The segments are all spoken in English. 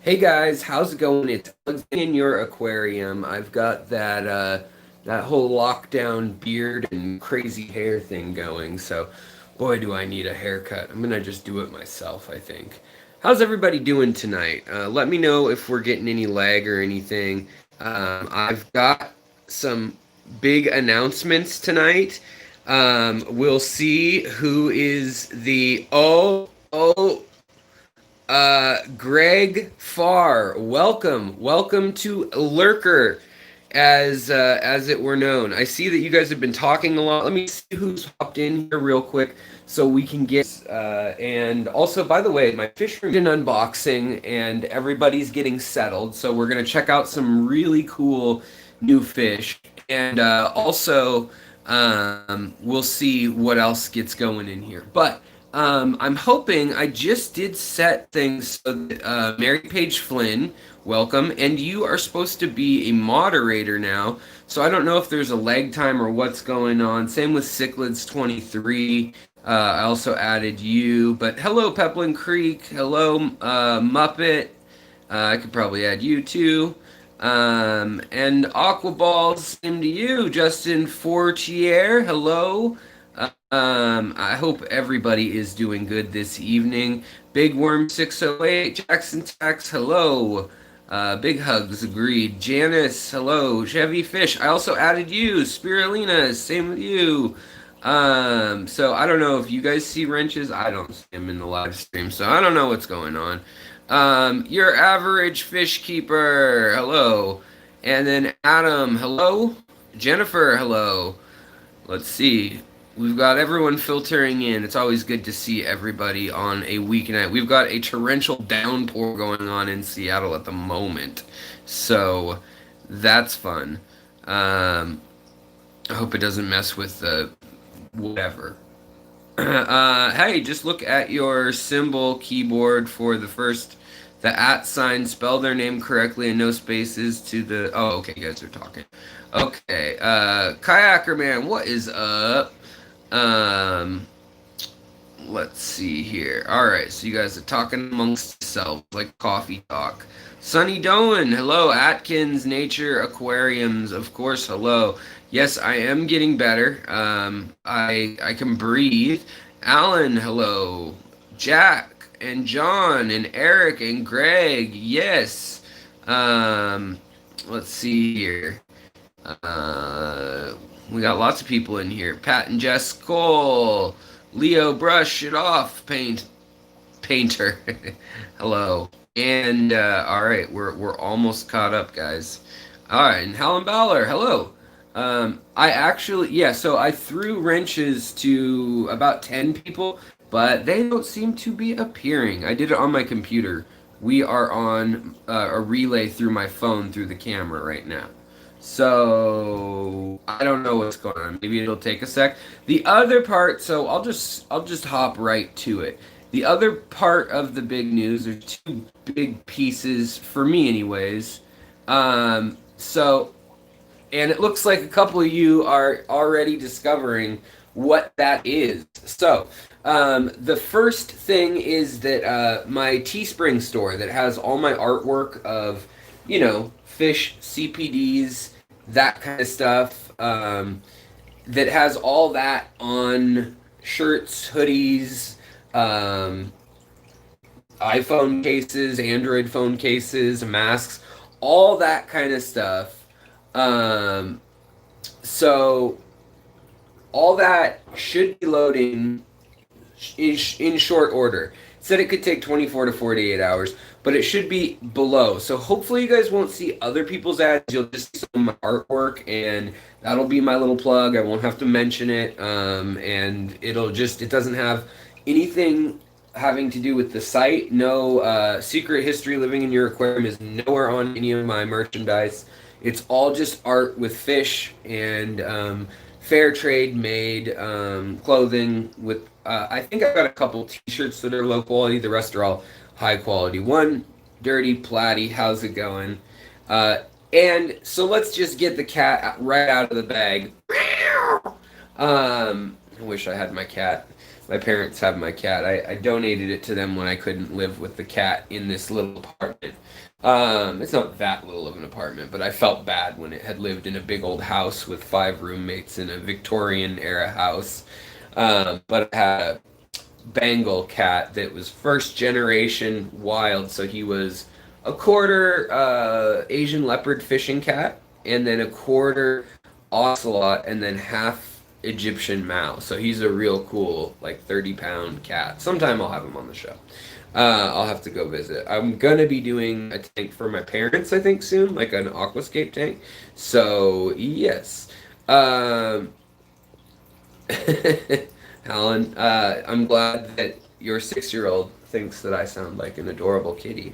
Hey guys, how's it going? It's Alex in your aquarium. I've got that whole lockdown beard and crazy hair thing going. So, boy, do I need a haircut. I'm gonna just do it myself, I think. How's everybody doing tonight? Let me know if we're getting any lag or anything. I've got some big announcements tonight. We'll see who is the Greg Farr, welcome to Lurker, as it were known. I see that you guys have been talking a lot. Let me see who's hopped in here real quick so we can get. And also, by the way, my fish room in unboxing, and everybody's getting settled. So we're gonna check out some really cool new fish, and also we'll see what else gets going in here. But I'm hoping I just did set things so that, Mary Page Flynn, welcome, and you are supposed to be a moderator now. So I don't know if there's a lag time or what's going on. Same with Cichlids23. I also added you, but hello Peplin Creek, hello Muppet. I could probably add you too. And Aquaballs, same to you, Justin Fortier. Hello. I hope everybody is doing good this evening. Big Worm 608, Jackson Tax, hello. Big Hugs, agreed. Janice, hello. Chevy Fish, I also added you. Spirulina, same with you. So I don't know if you guys see wrenches. I don't see them in the live stream, so I don't know what's going on. Your average fish keeper, hello. And then Adam, hello. Jennifer, hello. Let's see. We've got everyone filtering in. It's always good to see everybody on a weeknight. We've got a torrential downpour going on in Seattle at the moment. So that's fun. I hope it doesn't mess with the whatever. Hey, just look at your symbol keyboard for the at sign. Spell their name correctly and no spaces to the. Oh, okay, you guys are talking. Okay, Kayaker Man, what is up? Um, let's see here. All right, so you guys are talking amongst yourselves like coffee talk. Sunny Doan, hello. Atkins Nature Aquariums, of course, hello. Yes, I am getting better. I can breathe. Alan, hello. Jack and John and Eric and Greg, yes. Let's see here. We got lots of people in here. Pat and Jess Cole. Leo Brush It Off Painter. Hello. And all right, we're almost caught up, guys. All right, and Helen Bowler, hello. I actually, yeah, so I threw wrenches to about 10 people, but they don't seem to be appearing. I did it on my computer. We are on a relay through my phone through the camera right now. So I don't know what's going on. Maybe it'll take a sec. The other part, so I'll just hop right to it. The other part of the big news are two big pieces for me, anyways. So, and it looks like a couple of you are already discovering what that is. So, the first thing is that my Teespring store that has all my artwork of, fish, CPDs, that kind of stuff, that has all that on shirts, hoodies, iPhone cases, Android phone cases, masks, all that kind of stuff. So all that should be loading in short order. It said it could take 24 to 48 hours, but it should be below. So hopefully you guys won't see other people's ads. You'll just see some of my artwork, and that'll be my little plug. I won't have to mention it, and it doesn't have anything having to do with the site. No secret history living in your aquarium is nowhere on any of my merchandise. It's all just art with fish and fair trade made clothing with I think I've got a couple t-shirts that are low quality. The rest are all high quality. One dirty platy, how's it going? And so let's just get the cat right out of the bag. I wish I had my cat. my parents have my cat. I donated it to them when I couldn't live with the cat in this little apartment. It's not that little of an apartment, but I felt bad when it had lived in a big old house with 5 roommates in a Victorian era house. But I had a Bengal cat that was first generation wild, so he was a quarter Asian leopard fishing cat, and then a quarter ocelot, and then half Egyptian Mao. So he's a real cool, like 30-pound cat. Sometime I'll have him on the show. I'll have to go visit. I'm gonna be doing a tank for my parents, I think, soon, like an aquascape tank. So yes. Alan, I'm glad that your 6-year-old thinks that I sound like an adorable kitty.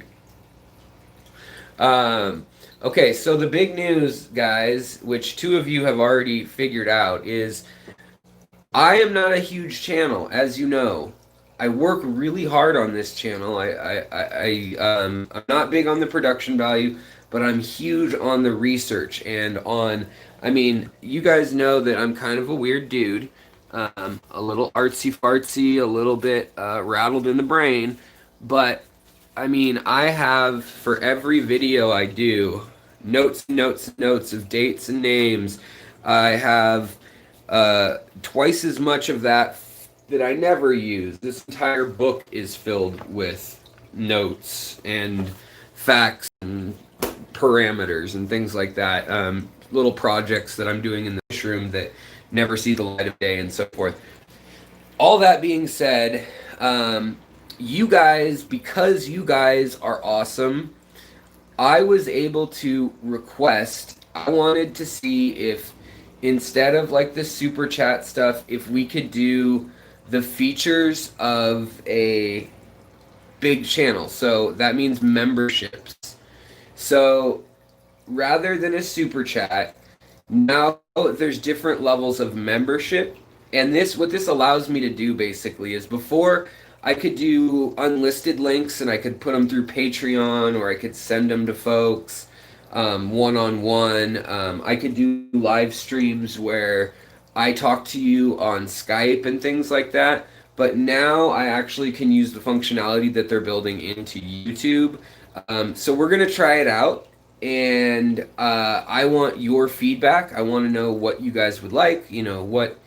Okay, so the big news, guys, which two of you have already figured out, is I am not a huge channel, as you know. I work really hard on this channel. I'm not big on the production value, but I'm huge on the research and on. I mean, you guys know that I'm kind of a weird dude, a little artsy fartsy, a little bit rattled in the brain, but I mean, I have for every video I do notes, notes, notes of dates and names. I have twice as much of that that I never use. This entire book is filled with notes and facts and parameters and things like that. Little projects that I'm doing in this room that never see the light of day and so forth. All that being said, you guys, because you guys are awesome, I was able to request, I wanted to see if instead of like the super chat stuff, if we could do the features of a big channel. So that means memberships. So rather than a super chat, now there's different levels of membership. And this, what this allows me to do basically is before I could do unlisted links and I could put them through Patreon or I could send them to folks one-on-one. I could do live streams where I talk to you on Skype and things like that. But now I actually can use the functionality that they're building into YouTube. So we're going to try it out. And I want your feedback. I want to know what you guys would like. You know, what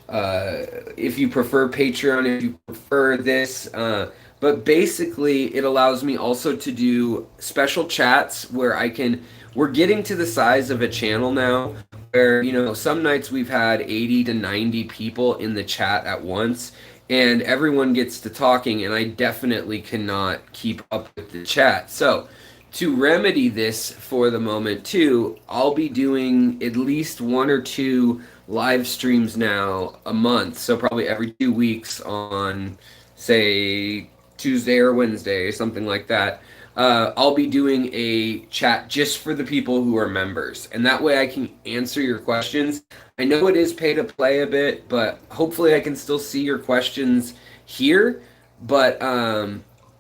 if you prefer Patreon, if you prefer this. But basically, it allows me also to do special chats where I can. We're getting to the size of a channel now where, you know, some nights we've had 80 to 90 people in the chat at once, and everyone gets to talking, and I definitely cannot keep up with the chat. So, to remedy this for the moment, too, I'll be doing at least 1 or 2 live streams now a month. So, probably every 2 weeks on, say, Tuesday or Wednesday, something like that. I'll be doing a chat just for the people who are members. And that way I can answer your questions. I know it is pay to play a bit, but hopefully I can still see your questions here. But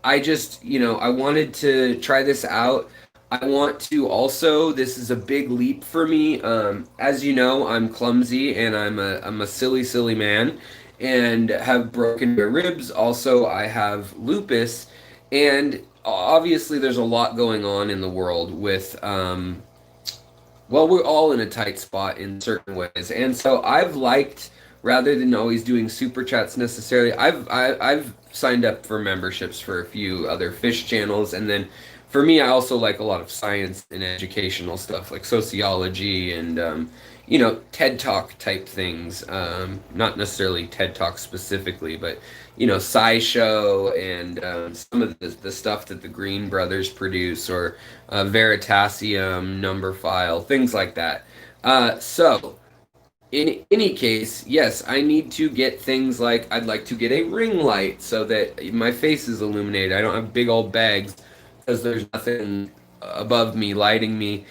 I just, you know, I wanted to try this out. I want to also, this is a big leap for me. As you know, I'm clumsy and I'm a silly, silly man and have broken my ribs. Also, I have lupus. And obviously there's a lot going on in the world with well, we're all in a tight spot in certain ways. And so I've liked, rather than always doing super chats necessarily, I've signed up for memberships for a few other fish channels. And then for me, I also like a lot of science and educational stuff like sociology and you know, TED Talk type things. Not necessarily TED Talk specifically, but you know, SciShow and some of the stuff that the Green Brothers produce, or Veritasium, Numberphile, things like that. So, in any case, yes, I need to get things like, I'd like to get a ring light so that my face is illuminated. I don't have big old bags because there's nothing above me lighting me,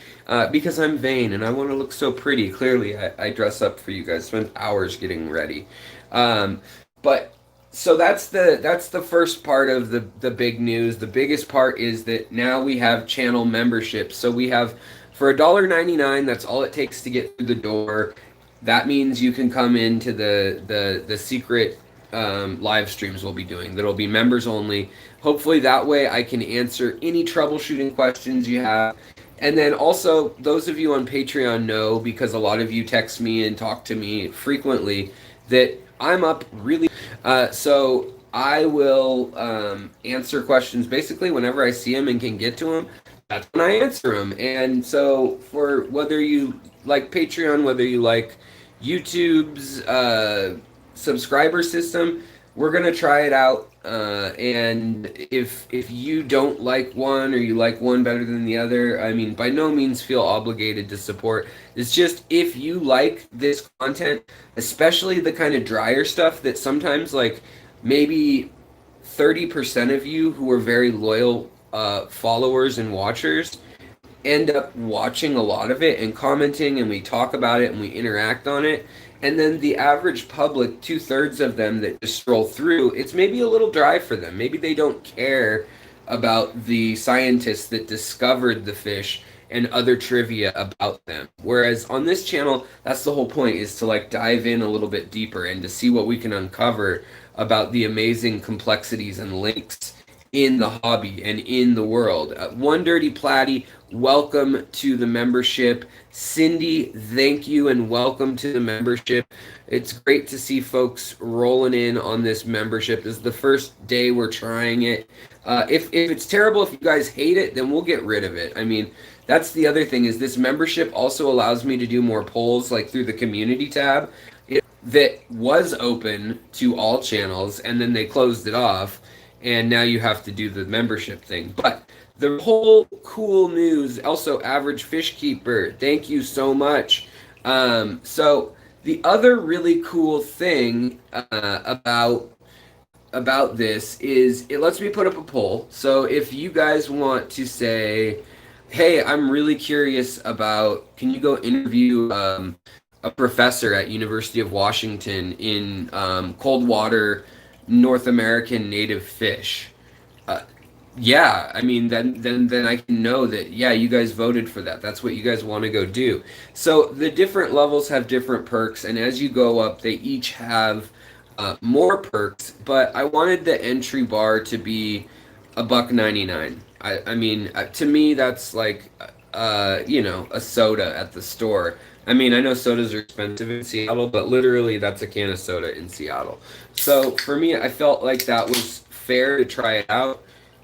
because I'm vain and I want to look so pretty. Clearly, I dress up for you guys, spend hours getting ready. But so that's the first part of the big news. The biggest part is that now we have channel memberships. So we have, for $1.99, that's all it takes to get through the door. That means you can come into the secret live streams we'll be doing that'll be members only. Hopefully that way I can answer any troubleshooting questions you have. And then also, those of you on Patreon know, because a lot of you text me and talk to me frequently, that I'm up really. So I will answer questions basically whenever I see them and can get to them. That's when I answer them. And so, for whether you like Patreon, whether you like YouTube's subscriber system, we're gonna try it out. And if you don't like one or you like one better than the other, I mean, by no means feel obligated to support. It's just if you like this content, especially the kind of drier stuff that sometimes like maybe 30% of you who are very loyal followers and watchers end up watching a lot of it and commenting, and we talk about it and we interact on it. And then the average public, 2/3 of them that just scroll through, it's maybe a little dry for them. Maybe they don't care about the scientists that discovered the fish and other trivia about them. Whereas on this channel, that's the whole point, is to like dive in a little bit deeper and to see what we can uncover about the amazing complexities and links in the hobby and in the world. One Dirty Platy, welcome to the membership. Cindy, thank you and welcome to the membership. It's great to see folks rolling in on this membership. This is the first day we're trying it. If it's terrible, if you guys hate it, then we'll get rid of it. I mean, that's the other thing, is this membership also allows me to do more polls, like through the community tab. That was open to all channels, and then they closed it off, and now you have to do the membership thing. But the whole cool news, also Average Fish Keeper, thank you so much. So the other really cool thing about this is it lets me put up a poll. So if you guys want to say, hey, I'm really curious about, can you go interview a professor at University of Washington in cold water North American native fish? Yeah, I mean, then I can know that, yeah, you guys voted for that. That's what you guys want to go do. So the different levels have different perks, and as you go up, they each have more perks. But I wanted the entry bar to be $1.99. I mean, to me, that's like a soda at the store. I mean, I know sodas are expensive in Seattle, but literally that's a can of soda in Seattle. So for me, I felt like that was fair to try it out.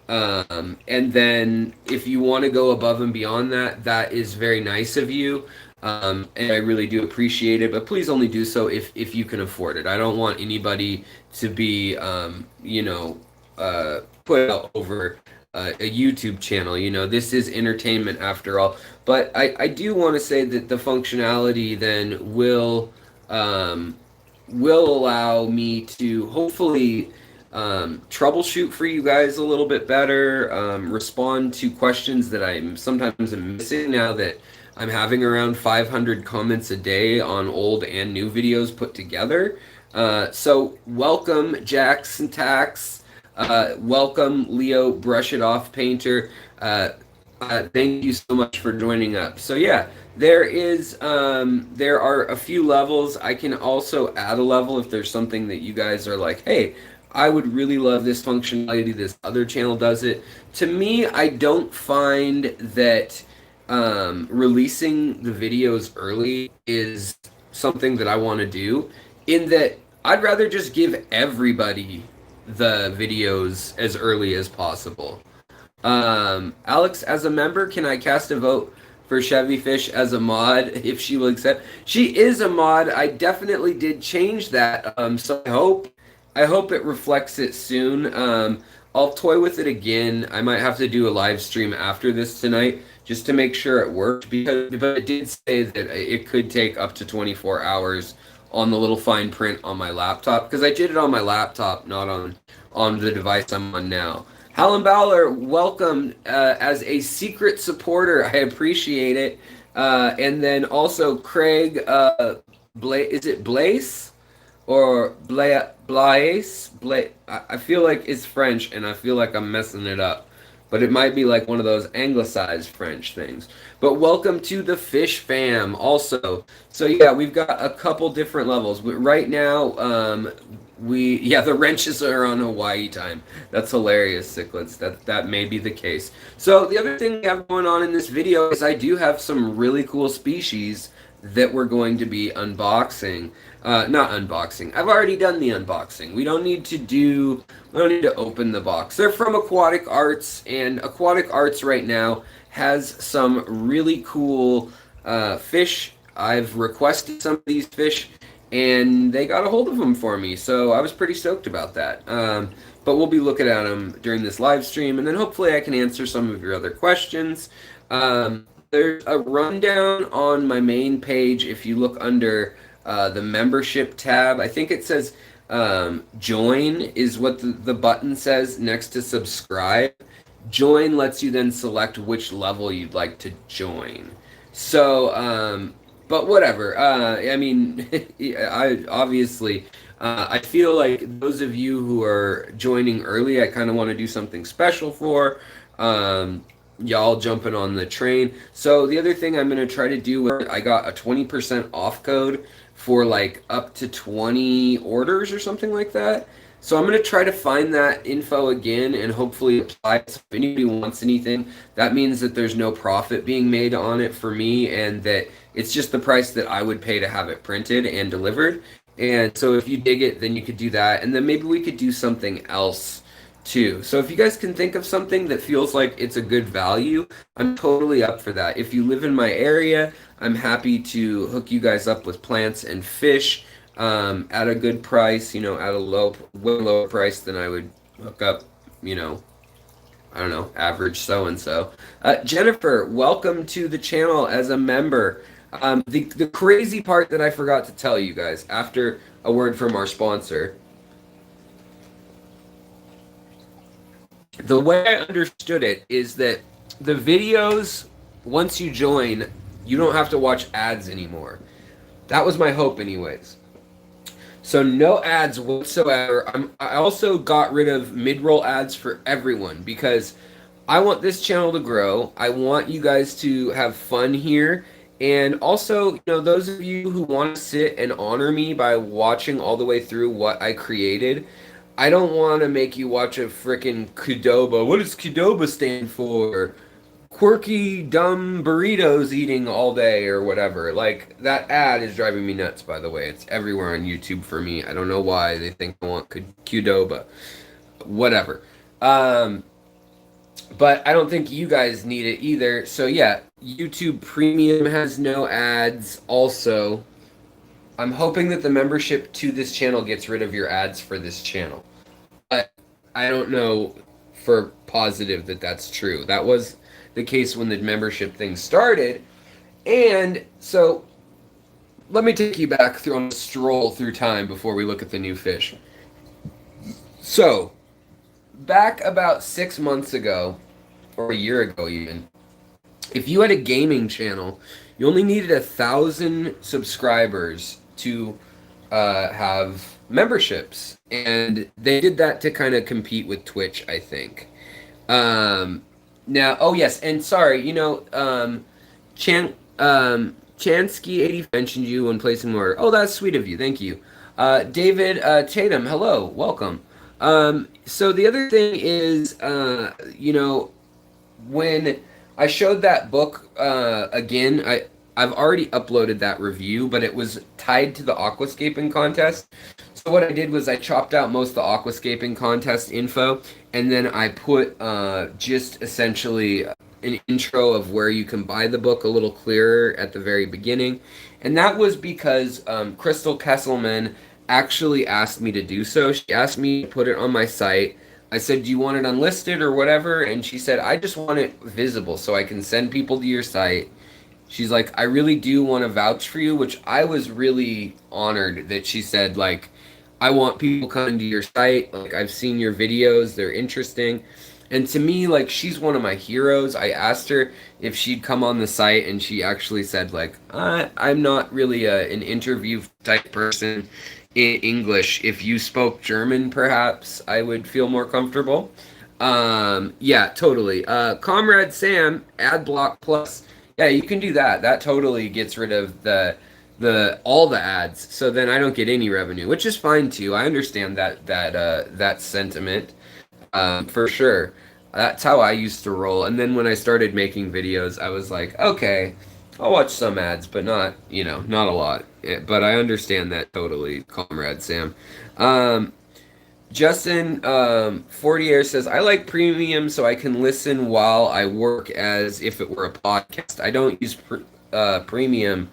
And then if you want to go above and beyond that, that is very nice of you. And I really do appreciate it, but please only do so if you can afford it. I don't want anybody to be, put out over a YouTube channel. This is entertainment after all. But I do want to say that the functionality then will allow me to hopefully troubleshoot for you guys a little bit better, respond to questions that I'm sometimes missing now that I'm having around 500 comments a day on old and new videos put together. So welcome, Jackson Tax. Welcome, Leo Brush It Off Painter. Thank you so much for joining up. So yeah, there are a few levels. I can also add a level if there's something that you guys are like, hey, I would really love this functionality. This other channel does it. To me, I don't find that releasing the videos early is something that I want to do, in that I'd rather just give everybody the videos as early as possible. Alex, as a member, can I cast a vote for Chevy Fish as a mod if she will accept? She is a mod. I definitely did change that. So I hope it reflects it soon. I'll toy with it again. I might have to do a live stream after this tonight just to make sure it worked, but it did say that it could take up to 24 hours on the little fine print on my laptop, because I did it on my laptop, not on the device I'm on now. Hallam Bowler, welcome as a secret supporter. I appreciate it. And then also Craig, is it Blaise? Or Blaise? I feel like it's French, and I feel like I'm messing it up. but it might be like one of those anglicized French things. But welcome to the Fish Fam also. So yeah, we've got a couple different levels. Right now, the wrenches are on Hawaii time. That's hilarious, Cichlids. That may be the case. So the other thing we have going on in this video is I do have some really cool species that we're going to be unboxing. Not unboxing. I've already done the unboxing. We don't need to open the box. They're from Aquatic Arts, and Aquatic Arts right now has some really cool fish. I've requested some of these fish, and they got a hold of them for me, so I was pretty stoked about that. But we'll be looking at them during this live stream, and then hopefully I can answer some of your other questions. There's a rundown on my main page. If you look under the membership tab, I think it says join is what the button says next to subscribe. Join lets you then select which level you'd like to join. So, but whatever. I mean, I feel like those of you who are joining early, I kind of want to do something special for. Y'all jumping on the train. So the other thing I'm going to try to do, I got a 20% off code for like up to 20 orders or something like that. So I'm going to try to find that info again and hopefully apply. So if anybody wants anything, that means that there's no profit being made on it for me, and that it's just the price that I would pay to have it printed and delivered. And so if you dig it, then you could do that. And then maybe we could do something else too. So if you guys can think of something that feels like it's a good value, I'm totally up for that. If you live in my area, I'm happy to hook you guys up with plants and fish at a good price, at a way lower price than I would hook up, I don't know, average so-and-so. Jennifer, welcome to the channel as a member. The crazy part that I forgot to tell you guys after a word from our sponsor, the way I understood it is that the videos, once you join, you don't have to watch ads anymore. That was my hope anyways. So no ads whatsoever. I also got rid of mid-roll ads for everyone because I want this channel to grow. I want you guys to have fun here. And also, those of you who want to sit and honor me by watching all the way through what I created, I don't want to make you watch a frickin' Qdoba. What does Qdoba stand for? Quirky, dumb burritos eating all day or whatever. Like, that ad is driving me nuts, by the way. It's everywhere on YouTube for me. I don't know why they think I want Qdoba. Whatever. But I don't think you guys need it either. So yeah, YouTube Premium has no ads also. I'm hoping that the membership to this channel gets rid of your ads for this channel. But I don't know for positive that that's true. That was the case when the membership thing started. And so let me take you back on a stroll through time before we look at the new fish. So back about 6 months ago, or a year ago even, if you had a gaming channel, you only needed 1,000 subscribers to have memberships, and they did that to kind of compete with Twitch, I think. Now, oh yes, and sorry, Chansky80 mentioned you when placing an order. Oh, that's sweet of you, thank you. David Tatum, hello, welcome. So the other thing is, when I showed that book again, I've already uploaded that review, but it was tied to the aquascaping contest. So what I did was I chopped out most of the aquascaping contest info, and then I put just essentially an intro of where you can buy the book a little clearer at the very beginning. And that was because Crystal Kesselman actually asked me to do so. She asked me to put it on my site. I said, do you want it unlisted or whatever? And she said, I just want it visible so I can send people to your site. She's like, I really do want to vouch for you, which I was really honored that she said, like, I want people coming to your site. Like, I've seen your videos. They're interesting. And to me, like, she's one of my heroes. I asked her if she'd come on the site, and she actually said, like, I'm not really an interview type person in English. If you spoke German, perhaps I would feel more comfortable. Yeah, totally. Comrade Sam, ad block plus. Yeah, you can do that. That totally gets rid of the all the ads. So then I don't get any revenue, which is fine too. I understand that sentiment. For sure. That's how I used to roll. And then when I started making videos, I was like, okay, I'll watch some ads, but not, not a lot. But I understand that totally, Comrade Sam. Um, Justin Fortier says, I like premium so I can listen while I work as if it were a podcast. I don't use premium.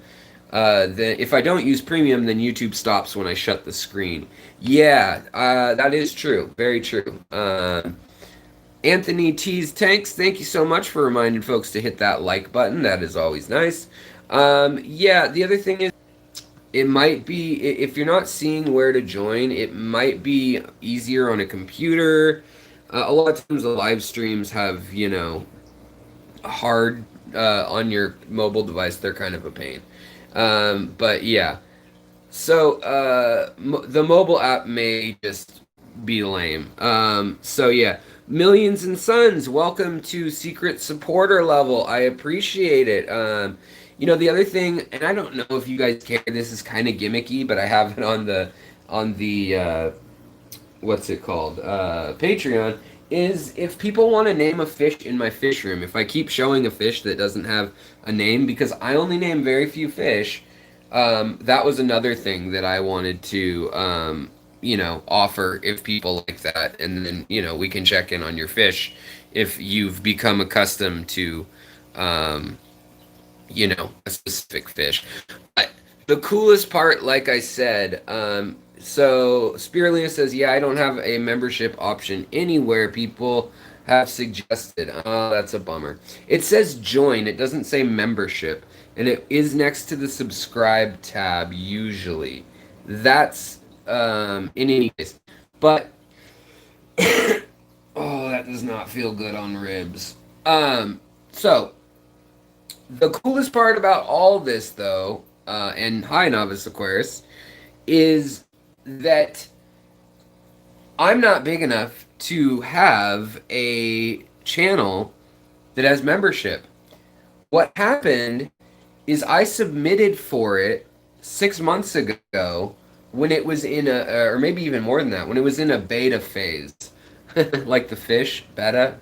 If I don't use premium, then YouTube stops when I shut the screen. Yeah, that is true. Very true. Anthony T's Tanks, thank you so much for reminding folks to hit that like button. That is always nice. Yeah, the other thing is, it might be, if you're not seeing where to join, it might be easier on a computer. A lot of times the live streams have, hard on your mobile device, they're kind of a pain. But yeah. So the mobile app may just be lame. So yeah, Millions and Sons, welcome to secret supporter level. I appreciate it. The other thing, and I don't know if you guys care. This is kind of gimmicky, but I have it on the what's it called? Patreon. Is if people want to name a fish in my fish room, if I keep showing a fish that doesn't have a name, because I only name very few fish. That was another thing that I wanted to, offer if people like that. And then, we can check in on your fish if you've become accustomed to, a specific fish. But the coolest part, like I said, so Spirulina says, yeah, I don't have a membership option anywhere. People have suggested. Oh, that's a bummer. It says join. It doesn't say membership. And it is next to the subscribe tab usually. That's in any case. But oh, that does not feel good on ribs. So the coolest part about all this, though, and hi, Novice Aquarius, is that I'm not big enough to have a channel that has membership. What happened is I submitted for it 6 months ago when it was in or maybe even more than that, when it was in a beta phase. Like the fish, beta.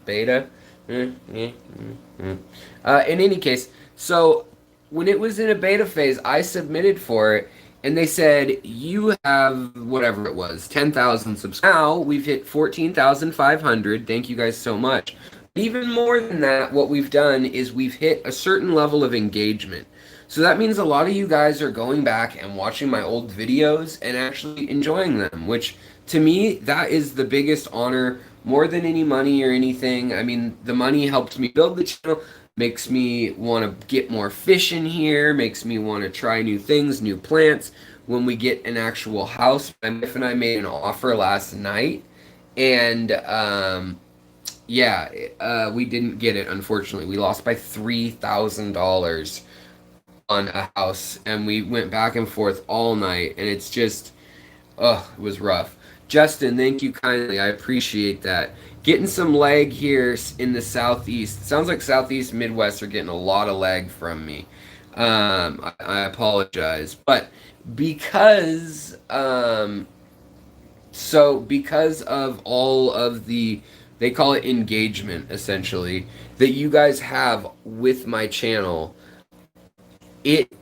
In any case, so when it was in a beta phase, I submitted for it, and they said, you have whatever it was, 10,000 subscribers. Now we've hit 14,500. Thank you guys so much. Even more than that, what we've done is we've hit a certain level of engagement. So that means a lot of you guys are going back and watching my old videos and actually enjoying them, which to me, that is the biggest honor, more than any money or anything. I mean, the money helped me build the channel, makes me want to get more fish in here, makes me want to try new things, new plants. When we get an actual house, my wife and I made an offer last night, and yeah, we didn't get it, unfortunately. We lost by $3,000 on a house, and we went back and forth all night, and it's just, it was rough. Justin, thank you kindly. I appreciate that. Getting some lag here in the southeast. Sounds like southeast Midwest are getting a lot of lag from me. I apologize, but because because of all of they call it engagement, essentially, that you guys have with my channel, it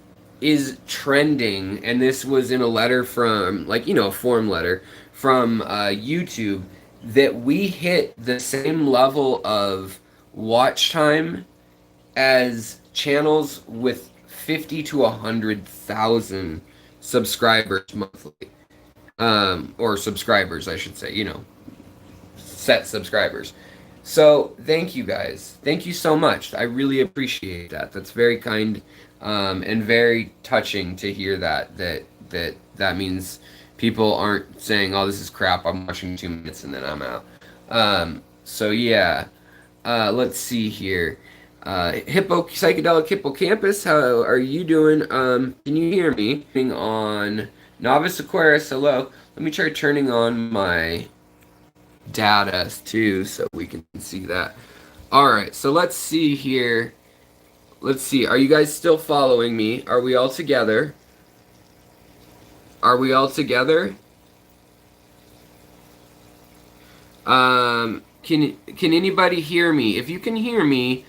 is trending, and this was in a letter from, a form letter from YouTube, that we hit the same level of watch time as channels with 50 to 100,000 subscribers monthly. Or subscribers, I should say, set subscribers. So thank you guys. Thank you so much. I really appreciate that. That's very kind, and very touching to hear that means people aren't saying, oh, this is crap, I'm watching 2 minutes and then I'm out. So yeah, let's see here. Psychedelic Hippocampus, how are you doing? Can you hear me? On Novice Aquarius, hello. Let me try turning on my data too, so we can see that. All right, so let's see here. Let's see. Are you guys still following me? Are we all together? Are we all together? Can anybody hear me? If you can hear me,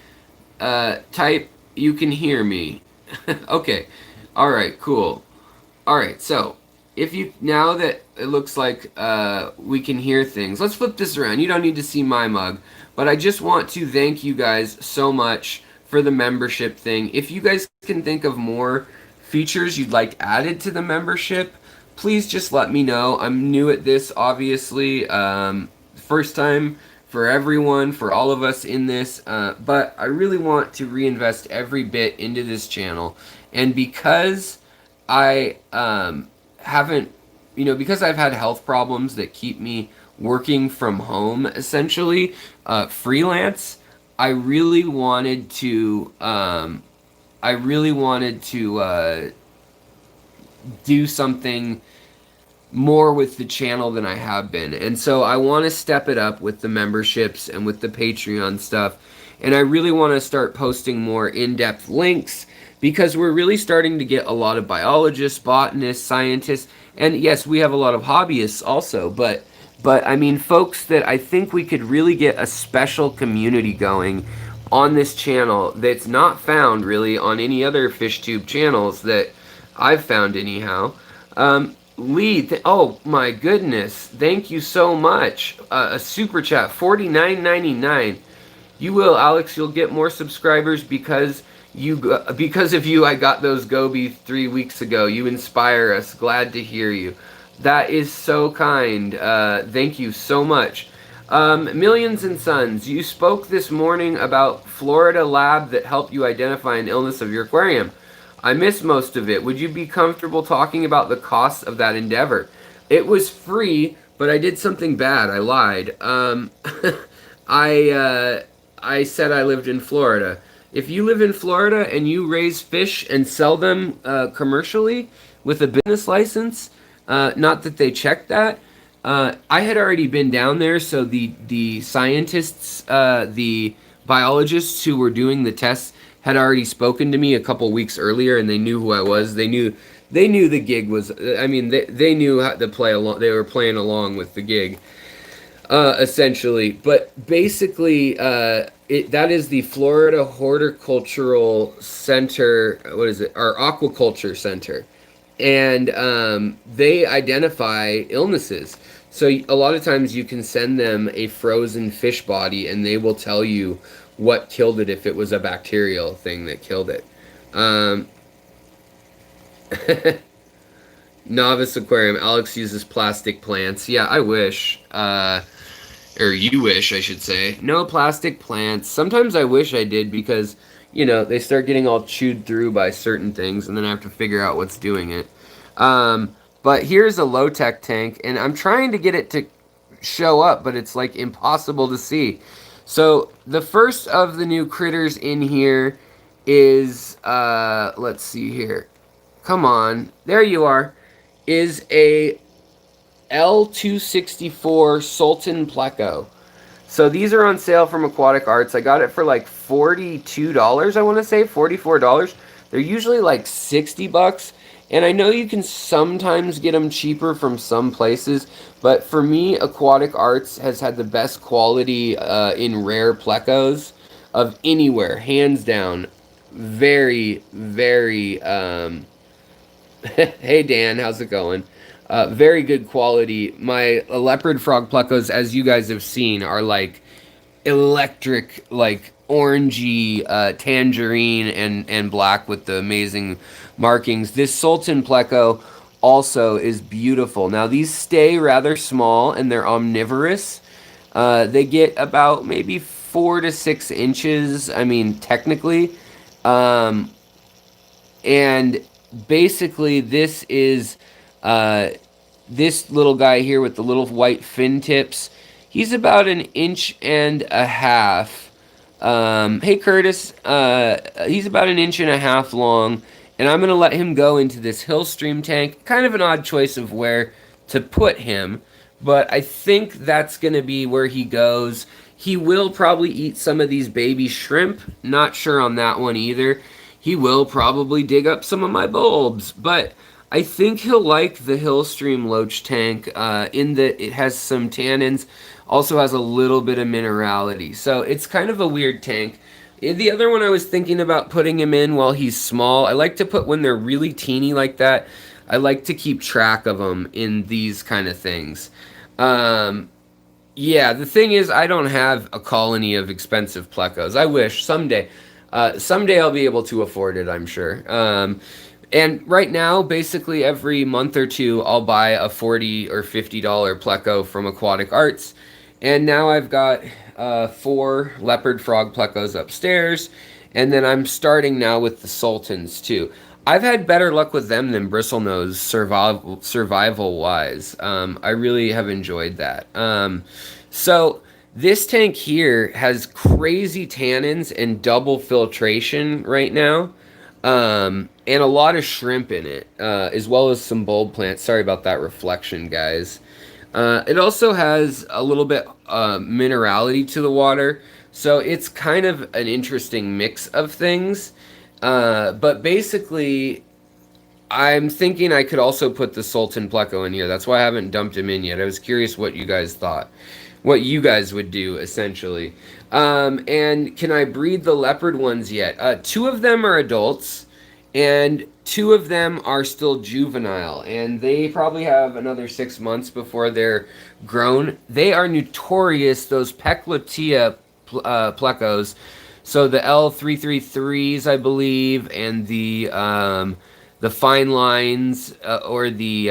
type you can hear me. Okay. All right, cool. All right, so if you now that it looks like we can hear things, let's flip this around. You don't need to see my mug, but I just want to thank you guys so much for the membership thing. If you guys can think of more features you'd like added to the membership, please just let me know. I'm new at this, obviously. First time for everyone, for all of us in this, but I really want to reinvest every bit into this channel. And because I haven't, because I've had health problems that keep me working from home, essentially, freelance, I really wanted to, do something more with the channel than I have been. And so I want to step it up with the memberships and with the Patreon stuff. And I really want to start posting more in-depth links because we're really starting to get a lot of biologists, botanists, scientists, and yes, we have a lot of hobbyists also, but I mean folks that I think we could really get a special community going on this channel that's not found really on any other FishTube channels that I've found anyhow. Lee, oh my goodness, thank you so much. A super chat, $49.99. You will, Alex. You'll get more subscribers because of you. I got those Gobi 3 weeks ago. You inspire us. Glad to hear you. That is so kind. Thank you so much. Millions and Sons, you spoke this morning about Florida lab that helped you identify an illness of your aquarium. I missed most of it. Would you be comfortable talking about the costs of that endeavor? It was free, but I did something bad. I lied. I said I lived in Florida. If you live in Florida and you raise fish and sell them commercially with a business license, not that they checked that, I had already been down there, so the scientists, the biologists who were doing the tests had already spoken to me a couple weeks earlier, and they knew who I was. They knew the gig was. I mean, they knew how to play along. They were playing along with the gig, essentially. But basically, that is the Florida Horticultural Center. What is it? Our Aquaculture Center, and they identify illnesses. So a lot of times you can send them a frozen fish body, and they will tell you what killed it if it was a bacterial thing that killed it. Novice aquarium. Alex uses plastic plants. Yeah, I wish. Or you wish, I should say. No plastic plants. Sometimes I wish I did because, they start getting all chewed through by certain things and then I have to figure out what's doing it. But here's a low-tech tank, and I'm trying to get it to show up, but it's like impossible to see. So the first of the new critters in here is, let's see here. Come on. There you are. Is a L264 Sultan Pleco. So these are on sale from Aquatic Arts. I got it for like $42, I want to say, $44. They're usually like $60. And I know you can sometimes get them cheaper from some places, but for me, Aquatic Arts has had the best quality in rare plecos of anywhere, hands down. Very, very, hey Dan, how's it going? Very good quality. My leopard frog plecos, as you guys have seen, are like electric, like orangey, tangerine and black with the amazing markings. This Sultan Pleco also is beautiful. Now these stay rather small and they're omnivorous. They get about maybe 4 to 6 inches. I mean, technically. And basically this is this little guy here with the little white fin tips. He's about 1.5 inches. Hey Curtis, he's about 1.5 inches long, and I'm going to let him go into this Hillstream tank. Kind of an odd choice of where to put him, but I think that's going to be where he goes. He will probably eat some of these baby shrimp. Not sure on that one either. He will probably dig up some of my bulbs, but I think he'll like the Hillstream Loach tank in that it has some tannins, also has a little bit of minerality. So it's kind of a weird tank. The other one I was thinking about putting him in while he's small. I like to put when they're really teeny like that. I like to keep track of them in these kind of things. Um, yeah, the thing is, I don't have a colony of expensive plecos. I wish someday. Someday I'll be able to afford it, I'm sure. And right now, basically every month or two, I'll buy a $40 or $50 pleco from Aquatic Arts. And now I've got 4 leopard frog plecos upstairs. And then I'm starting now with the sultans too. I've had better luck with them than bristlenose survival wise. I really have enjoyed that. So this tank here has crazy tannins and double filtration right now, and a lot of shrimp in it, as well as some bulb plants. Sorry about that reflection, guys. It also has a little bit minerality to the water, so it's kind of an interesting mix of things. But basically, I'm thinking I could also put the Sultan Pleco in here. That's why I haven't dumped him in yet. I was curious what you guys thought, what you guys would do, essentially. And can I breed the leopard ones yet? 2 of them are adults, and 2 of them are still juvenile, and they probably have another 6 months before they're grown. They are notorious, those Peclotia plecos. So the L333s, I believe, and the fine lines or the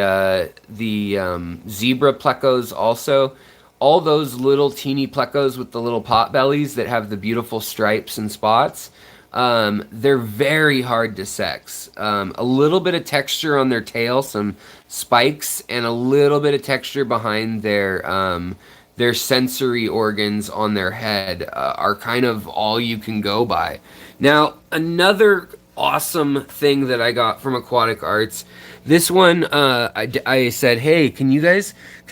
zebra plecos also. All those little teeny plecos with the little pot bellies that have the beautiful stripes and spots. They're very hard to sex. A little bit of texture on their tail, some spikes, and a little bit of texture behind their sensory organs on their head are kind of all you can go by. Now, another awesome thing that I got from Aquatic Arts. This one, I said, hey, can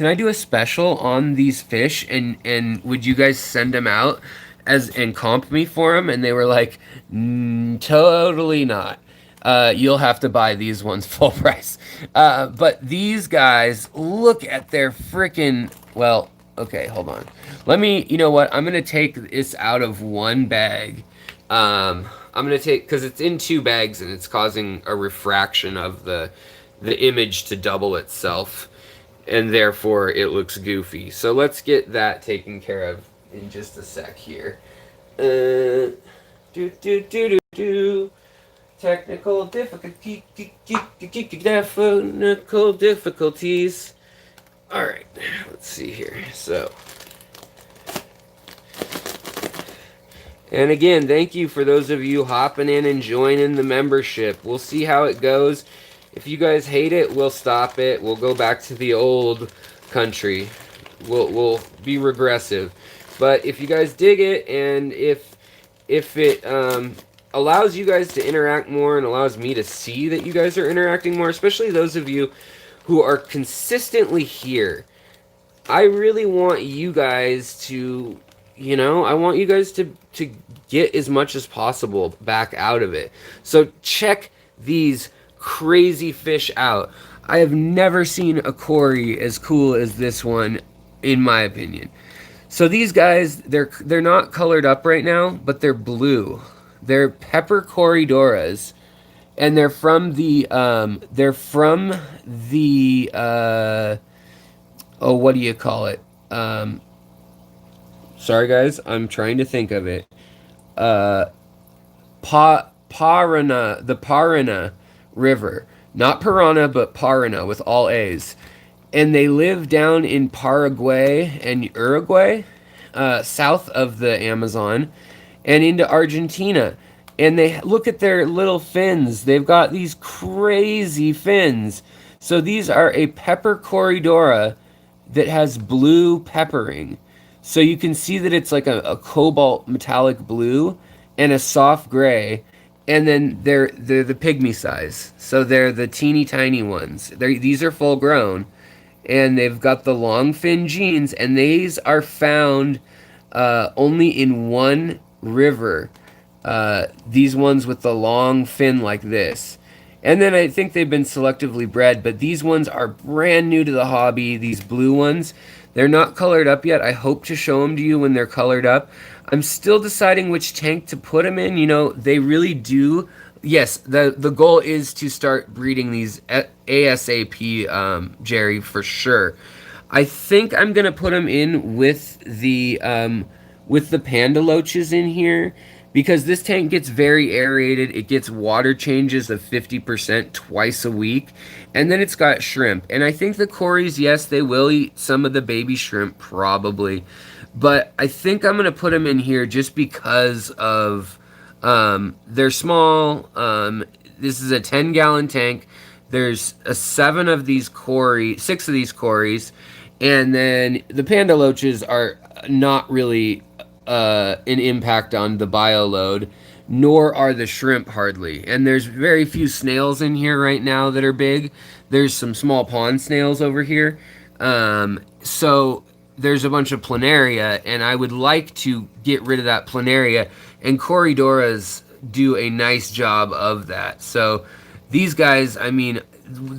I do a special on these fish, and would you guys send them out and comp me for them? And they were like, totally not. You'll have to buy these ones full price. But these guys, look at their freaking, well, okay, hold on. You know what? I'm going to take this out of one bag. I'm going to take, because it's in 2 bags and it's causing a refraction of the image to double itself. And therefore it looks goofy. So let's get that taken care of in just a sec here. Technical difficulties. All right, let's see here. So, and again, thank you for those of you hopping in and joining the membership. We'll see how it goes. If you guys hate it, we'll stop it. We'll go back to the old country. We'll be regressive. But if you guys dig it, and if it allows you guys to interact more and allows me to see that you guys are interacting more, especially those of you who are consistently here, I really want you guys to, I want you guys to get as much as possible back out of it. So check these crazy fish out. I have never seen a Cory as cool as this one, in my opinion. So these guys, they're not colored up right now, but they're blue. They're pepper Corydoras, and they're from the oh, what do you call it? Sorry guys, I'm trying to think of it. Parana, the Parana River. Not Parana, but Parana with all A's. And they live down in Paraguay and Uruguay, south of the Amazon, and into Argentina. And they look at their little fins. They've got these crazy fins. So these are a pepper Corydora that has blue peppering. So you can see that it's like a cobalt metallic blue and a soft gray. And then they're the pygmy size. So they're the teeny tiny ones. These are full grown. and they've got the long fin genes, and these are found only in one river. These ones with the long fin like this. And then I think they've been selectively bred, but these ones are brand new to the hobby. These blue ones, they're not colored up yet. I hope to show them to you when they're colored up. I'm still deciding which tank to put them in. You know, they really do. Yes, the goal is to start breeding these ASAP, Jerry, for sure. I think I'm gonna put them in with the panda loaches in here, because this tank gets very aerated. It gets water changes of 50% twice a week, and then it's got shrimp. And I think the cories, yes, they will eat some of the baby shrimp probably, but I think I'm gonna put them in here just because of they're small. This is a 10-gallon tank. There's six of these cories, and then the panda loaches are not really an impact on the bio load, nor are the shrimp hardly. And there's very few snails in here right now that are big. There's some small pond snails over here. So there's a bunch of planaria, and I would like to get rid of that planaria, and Corydoras do a nice job of that. So these guys, I mean,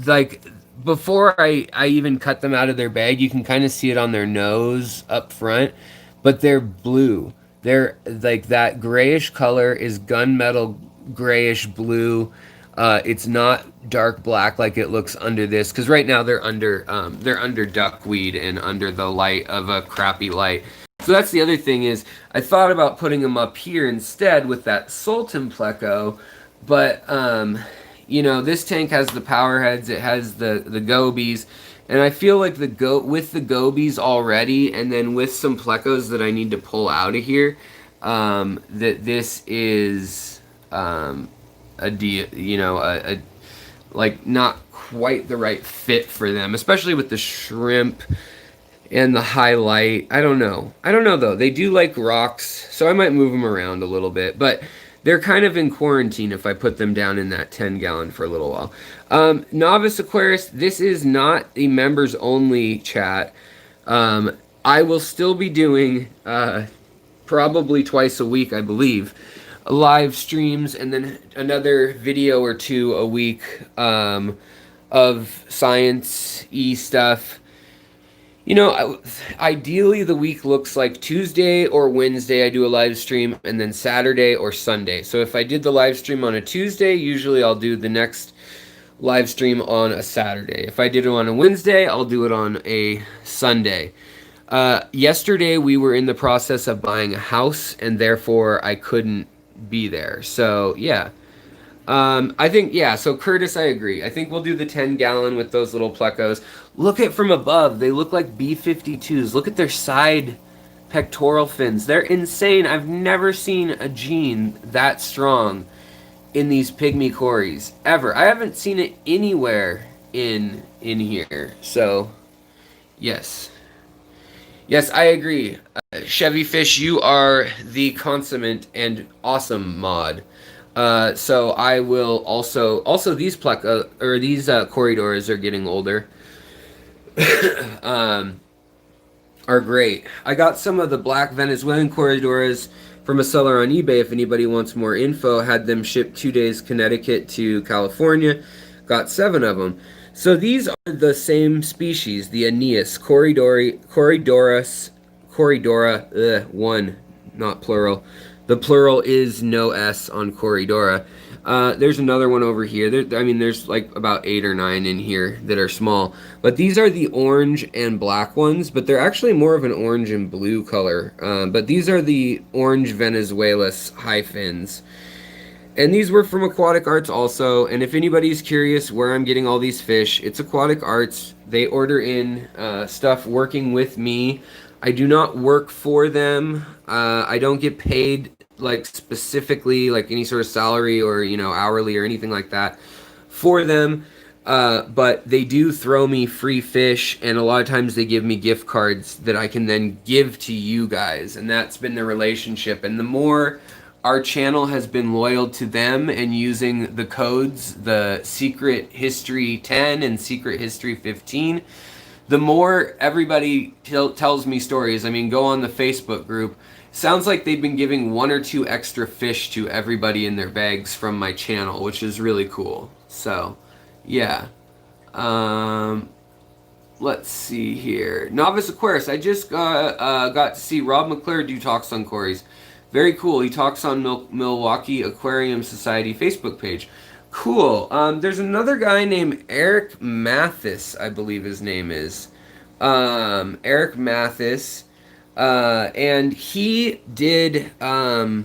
like, before I even cut them out of their bag, you can kind of see it on their nose up front, but they're blue. They're like, that grayish color is gunmetal grayish blue. It's not dark black like it looks under this, because right now they're under duckweed and under the light of a crappy light. So that's the other thing, is I thought about putting them up here instead with that Sultan Pleco, but you know, this tank has the power heads, it has the gobies, and I feel like with the gobies already, and then with some plecos that I need to pull out of here, that this is like not quite the right fit for them, especially with the shrimp and the highlight. I don't know though. They do like rocks, so I might move them around a little bit, but they're kind of in quarantine if I put them down in that 10-gallon for a little while. Novice Aquarist, this is not a members only chat. I will still be doing probably twice a week, I believe, live streams, and then another video or two a week of science-y stuff. You know, ideally the week looks like Tuesday or Wednesday I do a live stream, and then Saturday or Sunday. So if I did the live stream on a Tuesday, usually I'll do the next live stream on a Saturday. If I did it on a Wednesday, I'll do it on a Sunday. Yesterday we were in the process of buying a house, and therefore I couldn't be there. So yeah. I think, yeah, so Curtis, I agree. I think we'll do the 10-gallon with those little plecos. Look at from above. They look like B-52s. Look at their side pectoral fins. They're insane. I've never seen a gene that strong in these pygmy cories, ever. I haven't seen it anywhere in here. So, yes. Yes, I agree. Chevy Fish, you are the consummate and awesome mod. So I will also these corridors are getting older. Are great. I got some of the black Venezuelan corridors from a seller on eBay. If anybody wants more info, had them shipped 2 days Connecticut to California. Got 7 of them. So these are the same species, the Aeneas Corridora 1, not plural. The plural is no S on Corridora. There's another one over here. There's like about 8 or 9 in here that are small. But these are the orange and black ones, but they're actually more of an orange and blue color. But these are the orange Venezuelas high fins. And these were from Aquatic Arts also. And if anybody's curious where I'm getting all these fish, it's Aquatic Arts. They order in stuff working with me. I do not work for them. I don't get paid like specifically like any sort of salary or, you know, hourly or anything like that for them. But they do throw me free fish, and a lot of times they give me gift cards that I can then give to you guys. And that's been the relationship. And the more our channel has been loyal to them and using the codes, the Secret History 10 and Secret History 15, the more everybody tells me stories, I mean, go on the Facebook group. Sounds like they've been giving 1 or 2 extra fish to everybody in their bags from my channel, which is really cool. So, yeah. Um, let's see here. Novice Aquarius. I just got to see Rob McClure do talks on Corey's. Very cool. He talks on Milwaukee Aquarium Society Facebook page. Cool. There's another guy named Eric Mathis, I believe his name is. Eric Mathis. And he did a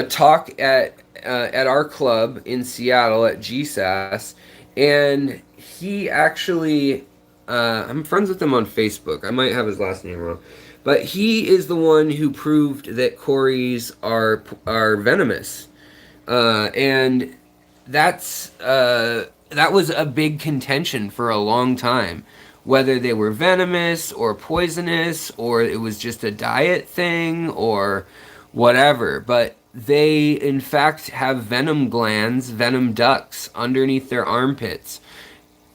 talk at our club in Seattle at GSAS, and he actually I'm friends with him on Facebook. I might have his last name wrong, but he is the one who proved that Corys are venomous, and that was a big contention for a long time, whether they were venomous or poisonous or it was just a diet thing or whatever. But they in fact have venom glands, venom ducts underneath their armpits.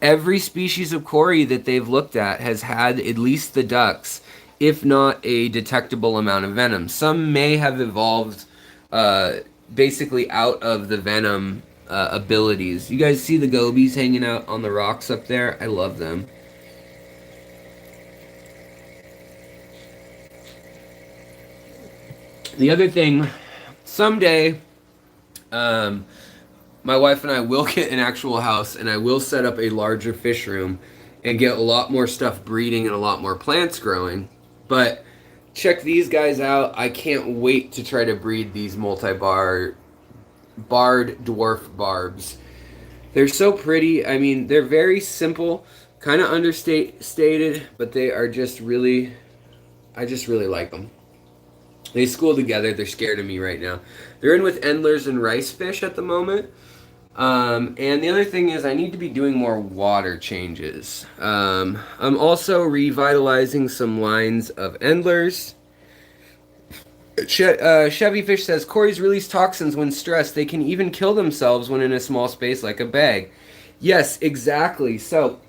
Every species of Cory that they've looked at has had at least the ducts, if not a detectable amount of venom. Some may have evolved basically out of the venom abilities. You guys see the gobies hanging out on the rocks up there? I love them. The other thing, someday, my wife and I will get an actual house, and I will set up a larger fish room and get a lot more stuff breeding and a lot more plants growing. But check these guys out. I can't wait to try to breed these barred dwarf barbs. They're so pretty. I mean, they're very simple, kind of understated, but they are just really, I just really like them. They school together. They're scared of me right now. They're in with endlers and rice fish at the moment. And the other thing is I need to be doing more water changes. I'm also revitalizing some lines of endlers. Chevy Fish says, Corys release toxins when stressed. They can even kill themselves when in a small space like a bag. Yes, exactly. So,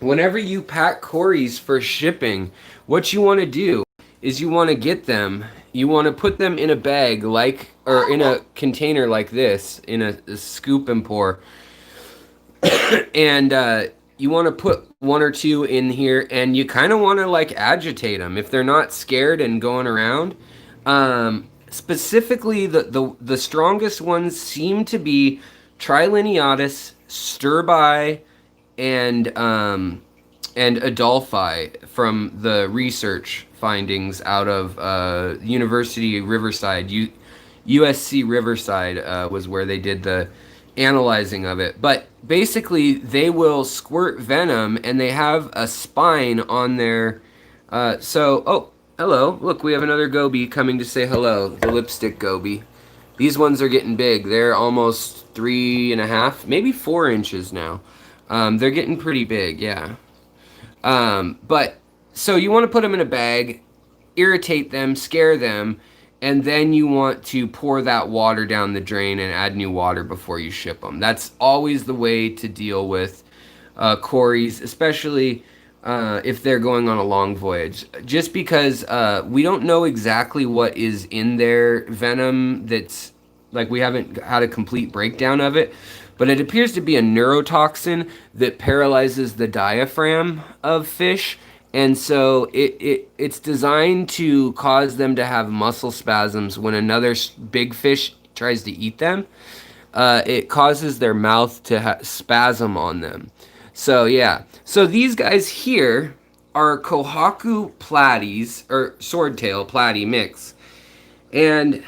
whenever you pack Corys for shipping, what you want to do is you want to get them, you want to put them in a bag or in a container like this, in a scoop and pour. And you want to put 1 or 2 in here, and you kind of want to agitate them if they're not scared and going around. Specifically, the strongest ones seem to be Trilineatus, Sturbi, and Adolphi from the research findings out of University Riverside. USC Riverside was where they did the analyzing of it. But basically, they will squirt venom, and they have a spine on their... oh, hello. Look, we have another goby coming to say hello. The lipstick goby. These ones are getting big. They're almost 3.5, maybe 4 inches now. They're getting pretty big, yeah. But, so you want to put them in a bag, irritate them, scare them, and then you want to pour that water down the drain and add new water before you ship them. That's always the way to deal with Corys, especially if they're going on a long voyage. Just because we don't know exactly what is in their venom that's, we haven't had a complete breakdown of it, but it appears to be a neurotoxin that paralyzes the diaphragm of fish. And so it's designed to cause them to have muscle spasms when another big fish tries to eat them. It causes their mouth to spasm on them. So yeah. So these guys here are Kohaku platies, or swordtail platy mix. And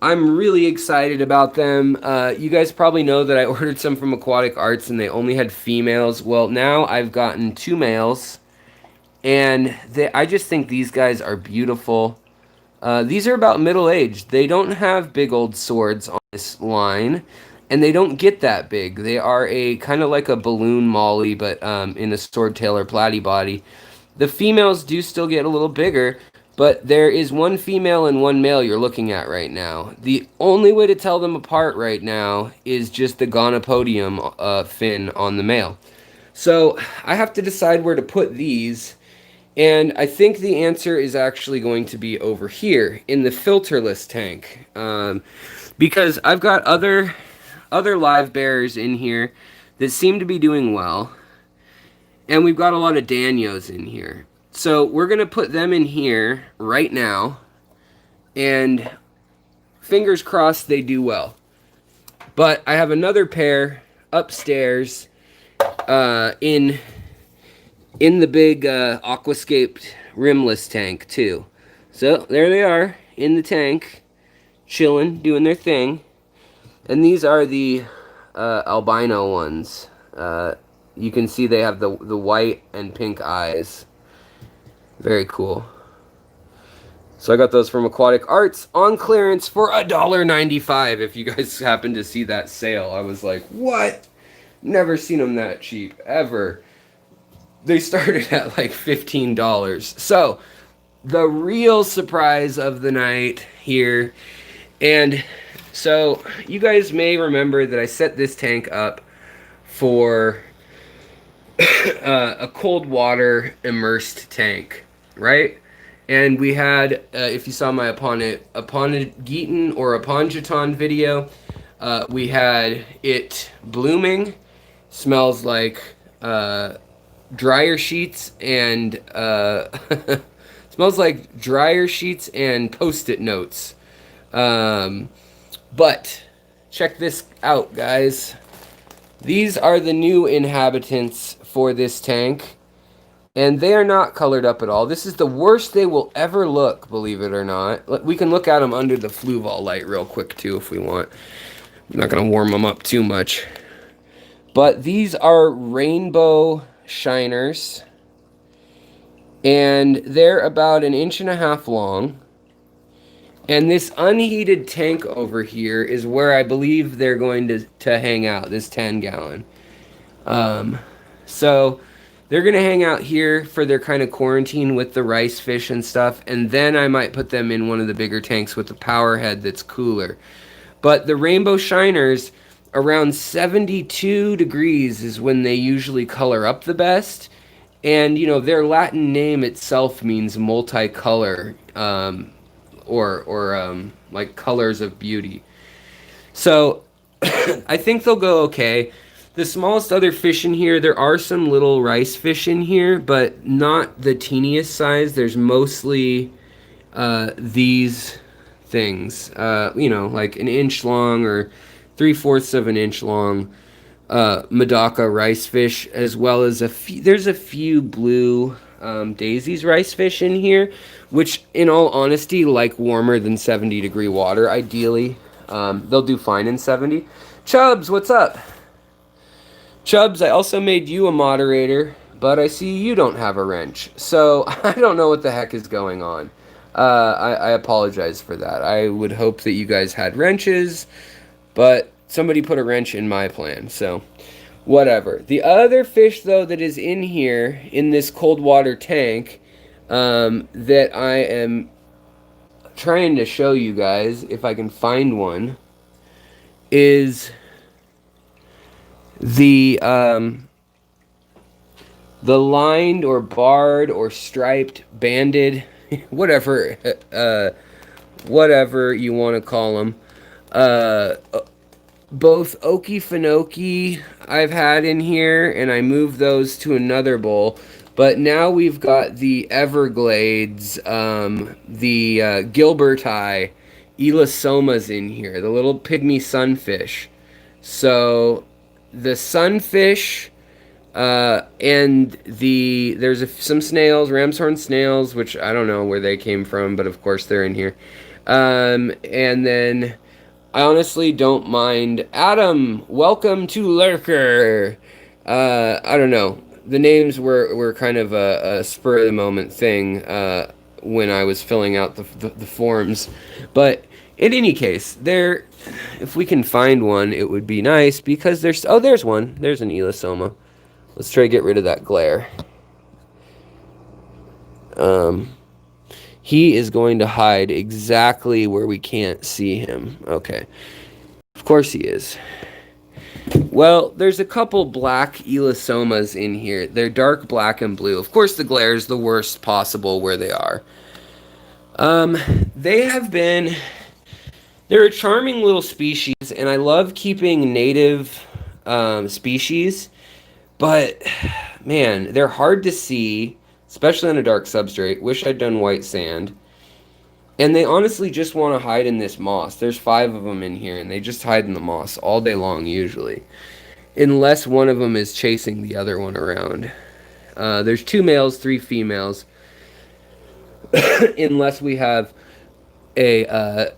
I'm really excited about them. You guys probably know that I ordered some from Aquatic Arts and they only had females. Well, now I've gotten 2 males. And I just think these guys are beautiful. These are about middle-aged. They don't have big old swords on this line, and they don't get that big. They are a kind of like a balloon molly, but in a swordtail or platy body. The females do still get a little bigger, but there is 1 female and 1 male you're looking at right now. The only way to tell them apart right now is just the gonopodium fin on the male. So I have to decide where to put these. And I think the answer is actually going to be over here in the filterless tank. Because I've got other live bears in here that seem to be doing well. And we've got a lot of Danios in here. So we're going to put them in here right now. And fingers crossed they do well. But I have another pair upstairs in the big aquascaped rimless tank too. So there they are in the tank, chilling, doing their thing. And these are the albino ones. You can see they have the white and pink eyes. Very cool. So I got those from Aquatic Arts on clearance for $1.95. If you guys happen to see that sale, I was like, what? Never seen them that cheap, ever. They started at like $15. So, the real surprise of the night here. And so, you guys may remember that I set this tank up for a cold water immersed tank, right? And we had, if you saw my Aponigeton or Apongeton video, we had it blooming, smells like dryer sheets and smells like dryer sheets and post-it notes. But check this out, guys. These are the new inhabitants for this tank, and they are not colored up at all. This is the worst they will ever look, believe it or not. We can look at them under the Fluval light real quick too if we want. I'm not going to warm them up too much. But these are rainbow shiners, and they're about 1.5 inches long. And this unheated tank over here is where I believe they're going to hang out, this 10-gallon. So they're going to hang out here for their kind of quarantine with the rice fish and stuff, and then I might put them in one of the bigger tanks with the power head that's cooler. But the rainbow shiners, around 72 degrees is when they usually color up the best. And, you know, their Latin name itself means multicolor, or like colors of beauty. So I think they'll go okay. The smallest other fish in here, there are some little rice fish in here, but not the teeniest size. There's mostly these things, you know, like 1 inch long or 3/4 of an inch long Medaka rice fish, as well as there's a few blue Daisy's rice fish in here, which in all honesty like warmer than 70-degree water ideally. They'll do fine in 70. Chubbs, what's up? Chubbs, I also made you a moderator, but I see you don't have a wrench, so I don't know what the heck is going on. I apologize for that. I would hope that you guys had wrenches, but somebody put a wrench in my plan, so whatever. The other fish, though, that is in here, in this cold water tank, that I am trying to show you guys, if I can find one, is the lined or barred or striped, banded, whatever you want to call them. Both Okefenokee I've had in here, and I moved those to another bowl. But now we've got the Everglades, the Gilberti, Elasomas in here, the little pygmy sunfish. So the sunfish, and there's some snails, ram's horn snails, which I don't know where they came from, but of course they're in here. And then I honestly don't mind. Adam, welcome to Lurker. I don't know. The names were kind of a spur of the moment thing when I was filling out the forms. But in any case, if we can find one, it would be nice, because there's one. There's an Elasoma. Let's try to get rid of that glare. He is going to hide exactly where we can't see him. Okay. Of course he is. Well, there's a couple black elastomas in here. They're dark black and blue. Of course, the glare is the worst possible where they are. Um, they have been. They're a charming little species, and I love keeping native species. But man, they're hard to see, especially on a dark substrate. Wish I'd done white sand. And they honestly just want to hide in this moss. There's 5 of them in here, and they just hide in the moss all day long, usually. Unless one of them is chasing the other one around. There's 2 males, 3 females. Unless we have a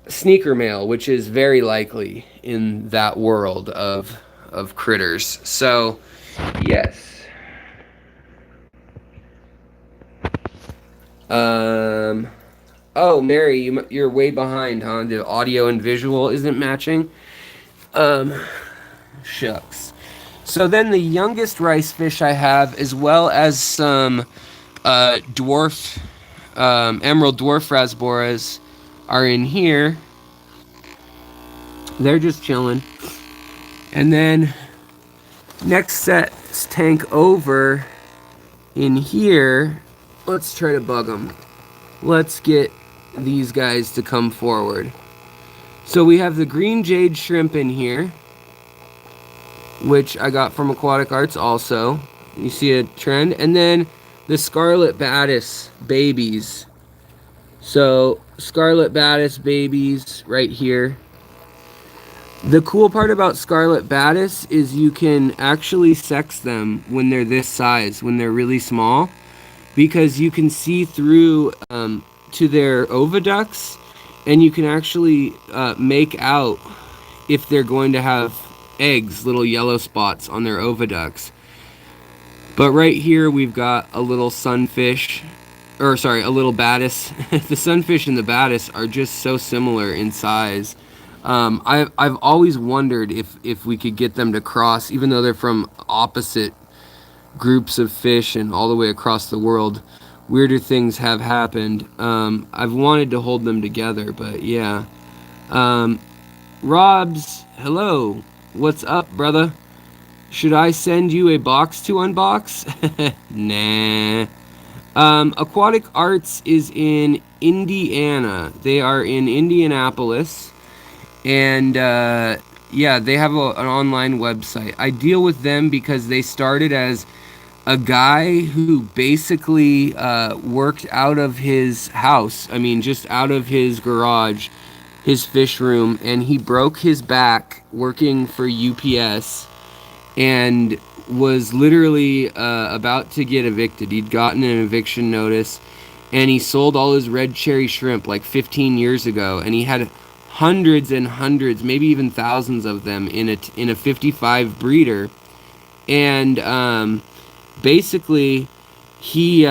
sneaker male, which is very likely in that world of critters. So, yes. Oh, Mary, you're way behind, huh? The audio and visual isn't matching. Shucks. So then the youngest rice fish I have, as well as some dwarf, emerald dwarf rasboras, are in here. They're just chilling. And then next set tank over in here. Let's try to bug them. Let's get these guys to come forward. So we have the green jade shrimp in here, which I got from Aquatic Arts also. You see a trend. And then the scarlet batis babies. So scarlet batis babies right here. The cool part about scarlet batis is you can actually sex them when they're this size, when they're really small, because you can see through to their oviducts, and you can actually make out if they're going to have eggs, little yellow spots on their oviducts. But right here we've got a little sunfish, or sorry, a little batis. The sunfish and the batis are just so similar in size. I've always wondered if we could get them to cross, even though they're from opposite groups of fish and all the way across the world. Weirder things have happened. I've wanted to hold them together, but yeah. Robs, hello. What's up, brother? Should I send you a box to unbox? Nah. Aquatic Arts is in Indiana. They are in Indianapolis. And yeah, they have an online website. I deal with them because they started as a guy who basically worked out of his house. I mean, just out of his garage, his fish room, and he broke his back working for UPS and was literally about to get evicted. He'd gotten an eviction notice, and he sold all his red cherry shrimp like 15 years ago, and he had hundreds and hundreds, maybe even thousands of them in a 55 breeder. And basically he's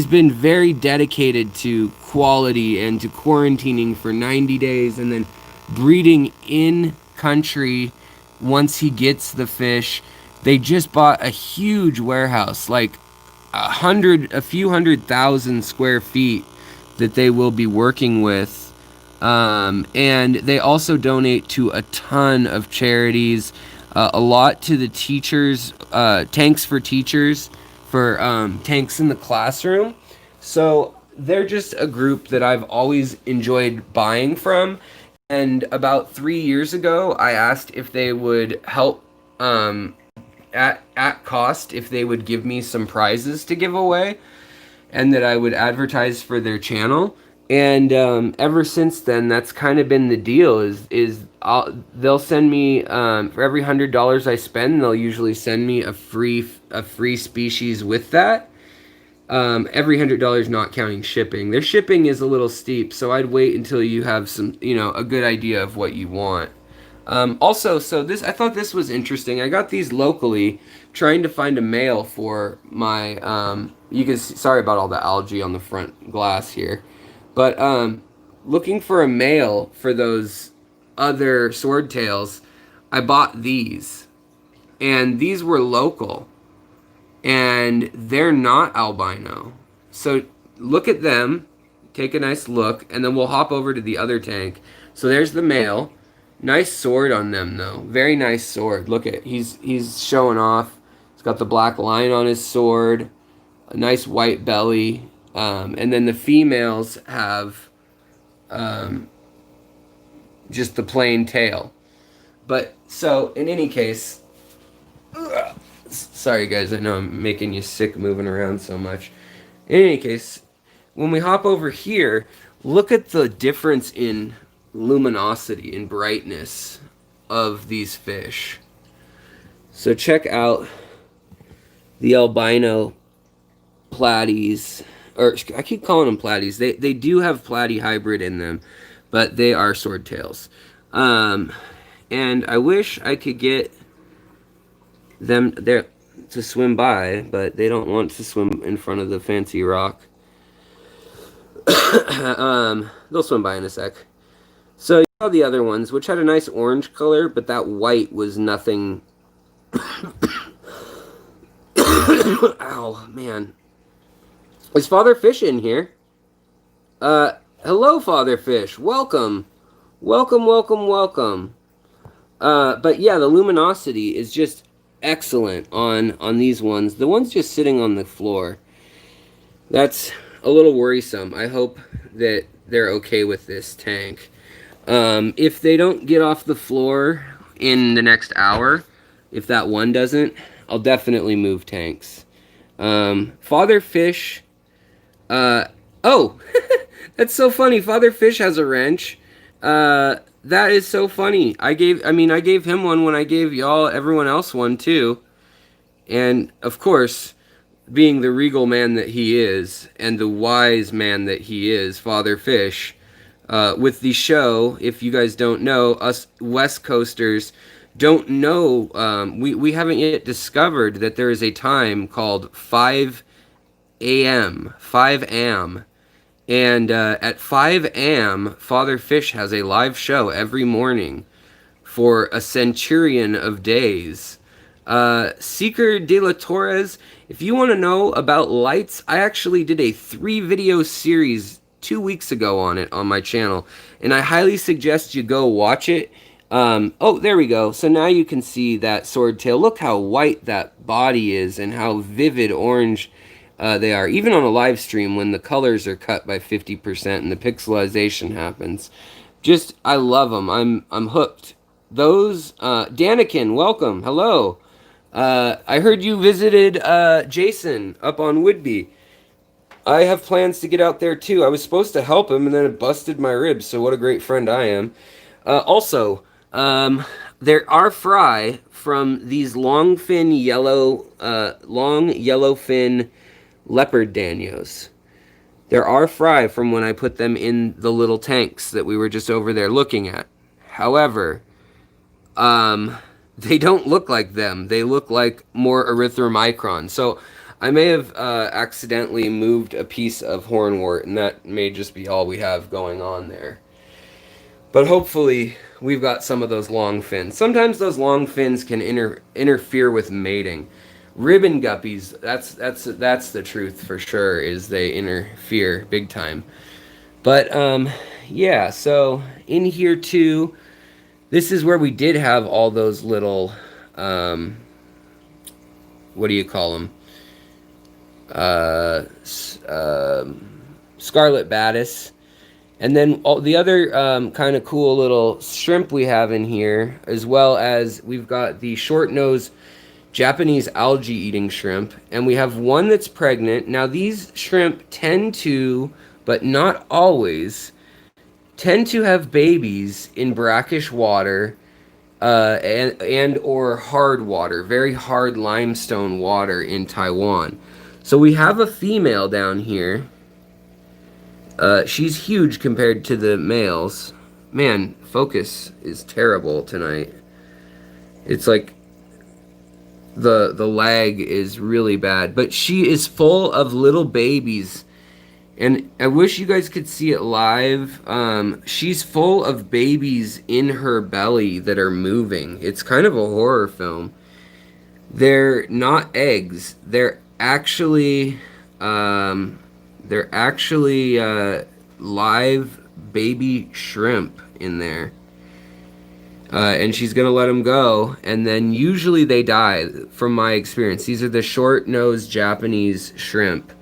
been very dedicated to quality and to quarantining for 90 days and then breeding in country once he gets the fish. They just bought a huge warehouse, like a few 100,000 square feet that they will be working with. And they also donate to a ton of charities, a lot to the teachers, tanks for teachers, for tanks in the classroom. So they're just a group that I've always enjoyed buying from. And about 3 years ago, I asked if they would help at cost, if they would give me some prizes to give away, and that I would advertise for their channel. And ever since then, that's kind of been the deal. They'll send me for every $100 I spend, they'll usually send me a free species with that. Every $100 not counting shipping. Their shipping is a little steep, so I'd wait until you have some, a good idea of what you want. Also, I thought this was interesting. I got these locally, trying to find a male for my. Sorry about all the algae on the front glass here. But looking for a male for those other swordtails, I bought these. And these were local. And they're not albino. So look at them, take a nice look, and then we'll hop over to the other tank. So there's the male. Nice sword on them though. Very nice sword. Look at he's showing off. He's got the black line on his sword, a nice white belly, and then the females have just the plain tail. But so in any case, sorry guys, I know I'm making you sick moving around so much. In any case, when we hop over here, look at the difference in luminosity and brightness of these fish. So check out the albino platies, or I keep calling them platies. They do have platy hybrid in them, but they are swordtails. And I wish I could get them there to swim by, but they don't want to swim in front of the fancy rock. They'll swim by in a sec. So you saw the other ones, which had a nice orange color, but that white was nothing. Ow, man. Is Father Fish in here? Hello, Father Fish. Welcome. Welcome, welcome, welcome. But yeah, the luminosity is just excellent on these ones. The ones just sitting on the floor, that's a little worrisome. I hope that they're okay with this tank. If they don't get off the floor in the next hour, if that one doesn't, I'll definitely move tanks. Father Fish, oh, that's so funny. Father Fish has a wrench. That is so funny. I gave him one when I gave everyone else one too. And of course, being the regal man that he is, and the wise man that he is, Father Fish, with the show, if you guys don't know, us West Coasters don't know, we haven't yet discovered that there is a time called 5 a.m., 5 a.m., and at 5 a.m., Father Fish has a live show every morning for a centurion of days. Seeker de la Torres, if you want to know about lights, I actually did a 3-video series 2 weeks ago on it on my channel, and I highly suggest you go watch it. Oh, there we go. So now you can see that swordtail. Look how white that body is and how vivid orange they are. Even on a live stream when the colors are cut by 50% and the pixelization happens. Just, I love them. I'm hooked. Those, Danikin, welcome. Hello. I heard you visited Jason up on Woodby. I have plans to get out there too. I was supposed to help him and then it busted my ribs, so what a great friend I am. Also, there are fry from these long yellowfin leopard danios. There are fry from when I put them in the little tanks that we were just over there looking at. However, they don't look like them. They look like more erythromicron. So I may have accidentally moved a piece of hornwort, and that may just be all we have going on there. But hopefully we've got some of those long fins. Sometimes those long fins can interfere with mating. Ribbon guppies, that's the truth for sure, is they interfere big time. But yeah, so in here too, this is where we did have all those little what do you call them? Scarlet Batis. And then all the other kind of cool little shrimp we have in here, as well as we've got the short-nose Japanese algae-eating shrimp, and we have one that's pregnant. Now these shrimp tend to, but not always, tend to have babies in brackish water and or hard water, very hard limestone water in Taiwan. So we have a female down here. She's huge compared to the males. Man, focus is terrible tonight. It's like the lag is really bad, but she is full of little babies, and I wish you guys could see it live. She's full of babies in her belly that are moving. It's kind of a horror film. They're not eggs. They're actually live baby shrimp in there. and she's gonna let them go, and then usually they die. From my experience, these are the short-nosed Japanese shrimp,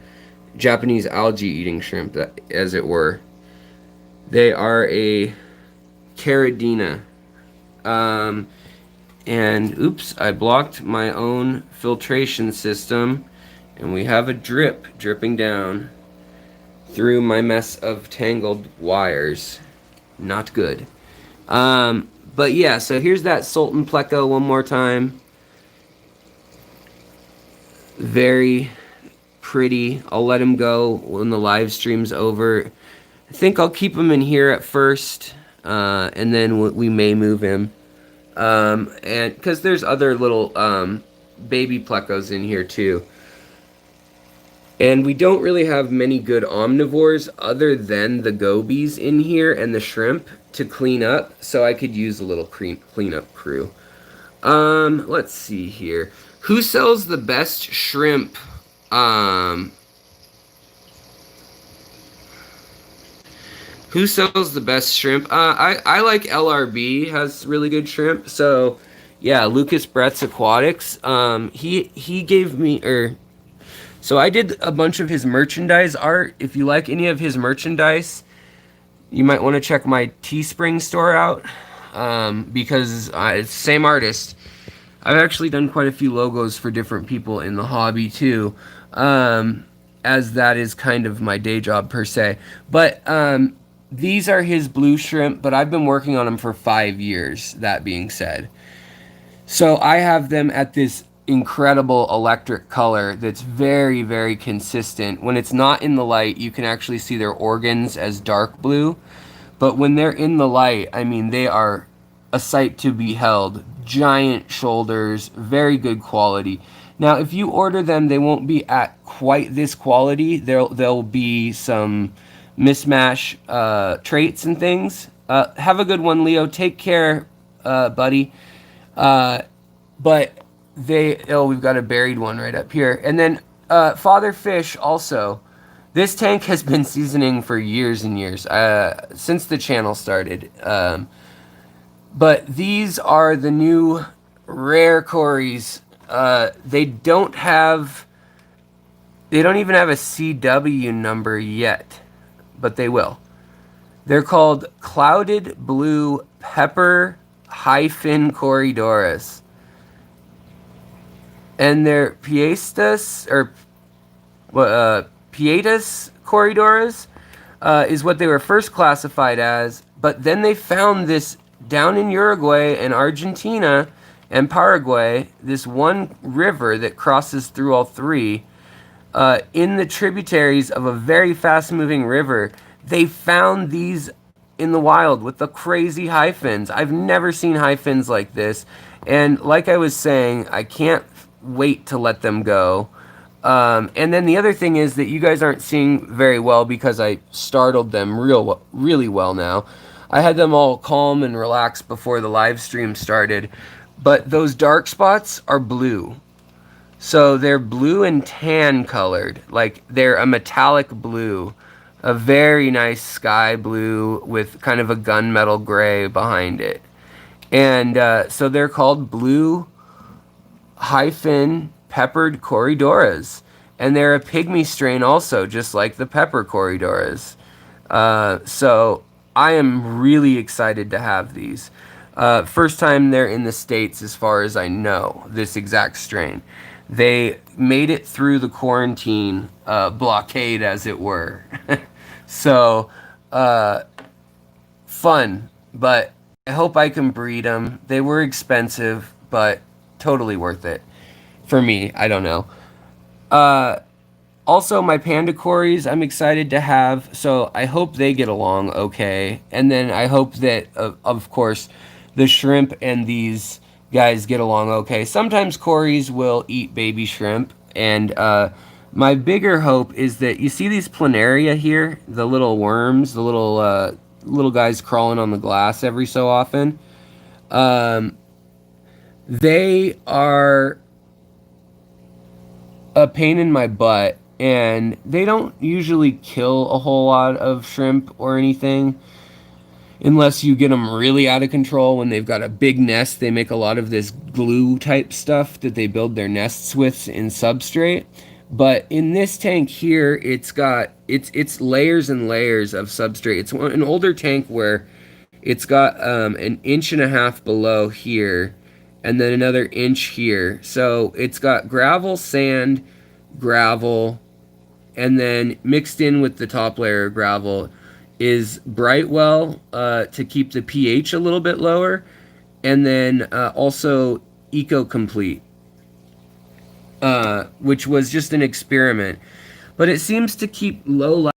Japanese algae-eating shrimp, as it were. They are a Caridina. And oops, I blocked my own filtration system, and we have a drip dripping down through my mess of tangled wires. Not good. But yeah, so here's that Sultan Pleco one more time. Very pretty. I'll let him go when the live stream's over. I think I'll keep him in here at first, and then we may move him. And because there's other little baby plecos in here too. And we don't really have many good omnivores other than the gobies in here and the shrimp to clean up, so I could use a little cleanup crew. Let's see here. Who sells the best shrimp? Who sells the best shrimp? I like LRB, has really good shrimp. So, yeah, Lucas Brett's Aquatics. He gave me, so I did a bunch of his merchandise art. If you like any of his merchandise, you might want to check my Teespring store out, because it's the same artist. I've actually done quite a few logos for different people in the hobby too, as that is kind of my day job per se. But these are his blue shrimp, but I've been working on them for 5 years, that being said. So I have them at this incredible electric color that's very, very consistent. When it's not in the light, you can actually see their organs as dark blue. But when they're in the light, I mean, they are a sight to behold. Giant shoulders, very good quality. Now, if you order them, they won't be at quite this quality. There'll be some mismatch traits and things. Have a good one, Leo. Take care, buddy. But we've got a buried one right up here. And then Father Fish also. This tank has been seasoning for years and years, since the channel started. But these are the new rare Corys. They don't even have a CW number yet, but they will. They're called Clouded Blue Pepper Hyphen Corydoras. And they're Pietas Corydoras is what they were first classified as, but then they found this down in Uruguay and Argentina and Paraguay, this one river that crosses through all three, in the tributaries of a very fast-moving river. They found these in the wild with the crazy hyphens. I've never seen hyphens like this, and like I was saying, I can't wait to let them go. And then the other thing is that you guys aren't seeing very well because I startled them really well now. I had them all calm and relaxed before the live stream started, but those dark spots are blue. So they're blue and tan colored, like they're a metallic blue, a very nice sky blue with kind of a gunmetal gray behind it. And so they're called blue hyphen peppered Corydoras. And they're a pygmy strain also, just like the pepper Corydoras. So I am really excited to have these. First time they're in the States as far as I know, this exact strain. They made it through the quarantine blockade, as it were. So, fun, but I hope I can breed them. They were expensive, but totally worth it. For me, I don't know. Also, my panda cories I'm excited to have, so I hope they get along okay. And then I hope that, of course, the shrimp and these guys get along okay. Sometimes cories will eat baby shrimp, and my bigger hope is that you see these planaria here, the little worms, the little guys crawling on the glass every so often. They are a pain in my butt, and they don't usually kill a whole lot of shrimp or anything. unless you get them really out of control when they've got a big nest. They make a lot of this glue type stuff that they build their nests with in substrate. But in this tank here, it's layers and layers of substrate. It's an older tank where it's got an inch and a half below here, and then another inch here. So it's got gravel, sand, gravel, and then mixed in with the top layer of gravel is Brightwell to keep the pH a little bit lower, and then also Eco-Complete, which was just an experiment. But it seems to keep low,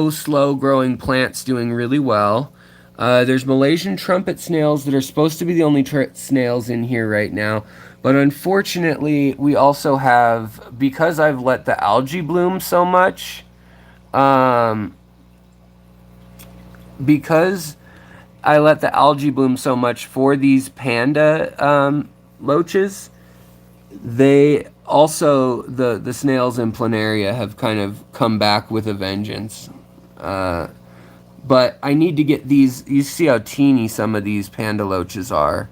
slow-growing plants doing really well. There's Malaysian trumpet snails that are supposed to be the only snails in here right now. But unfortunately, we also have, because I've let the algae bloom so much, because I let the algae bloom so much for these panda loaches, they also, the snails in planaria have kind of come back with a vengeance. But I need to get these, you see how teeny some of these panda loaches are.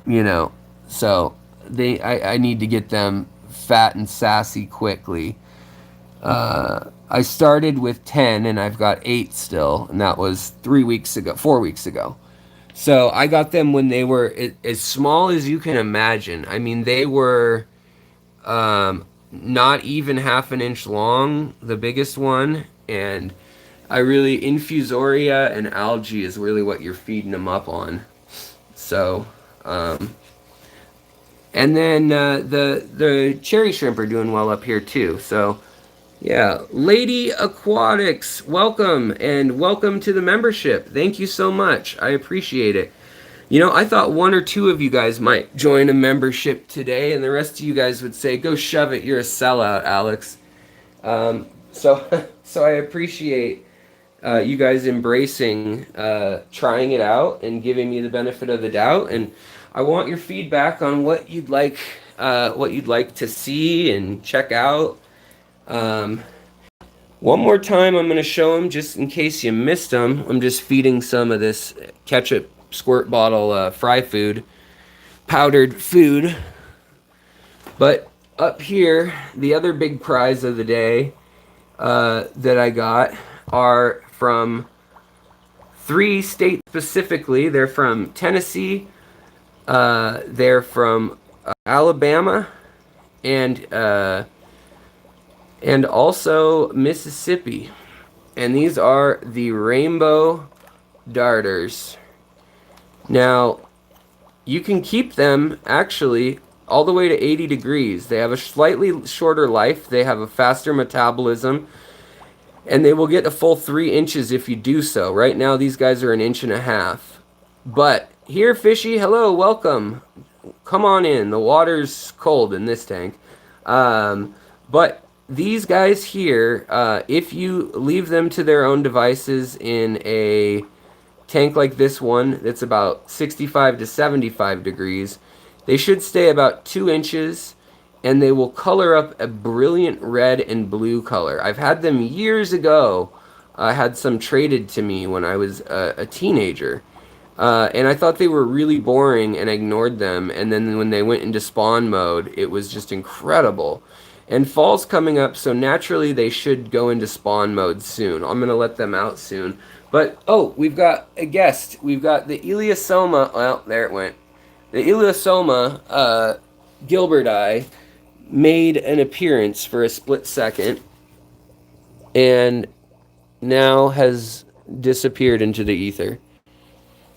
You know, so I need to get them fat and sassy quickly. I started with 10 and I've got 8 still, and that was 4 weeks ago. So I got them when they were as small as you can imagine. I mean, they were not even half an inch long, the biggest one, and infusoria and algae is really what you're feeding them up on. So, and then the cherry shrimp are doing well up here too. So, yeah, Lady Aquatics, welcome, and welcome to the membership. Thank you so much. I appreciate it. You know, I thought 1 or 2 of you guys might join a membership today, and the rest of you guys would say, "Go shove it, you're a sellout, Alex." So I appreciate you guys embracing trying it out and giving me the benefit of the doubt. And I want your feedback on what you'd like to see and check out. One more time, I'm going to show them just in case you missed them. I'm just feeding some of this ketchup squirt bottle fry food, powdered food. But up here, the other big prize of the day that I got are from 3 states specifically. They're from Tennessee, they're from Alabama, and also Mississippi. And these are the rainbow darters. Now, you can keep them actually all the way to 80 degrees. They have a slightly shorter life, they have a faster metabolism, and they will get a full 3 inches if you do so. Right now, these guys are 1.5 inches. But here, fishy, hello, welcome. Come on in. The water's cold in this tank. But these guys here, if you leave them to their own devices in a tank like this one that's about 65 to 75 degrees, they should stay about 2 inches, and they will color up a brilliant red and blue color. I've had them years ago. I had some traded to me when I was a teenager. And I thought they were really boring and ignored them. And then when they went into spawn mode, it was just incredible. And fall's coming up, so naturally they should go into spawn mode soon. I'm going to let them out soon. But, oh, we've got a guest. We've got the Iliosoma. Well, there it went. The Iliosoma Gilberti made an appearance for a split second and now has disappeared into the ether.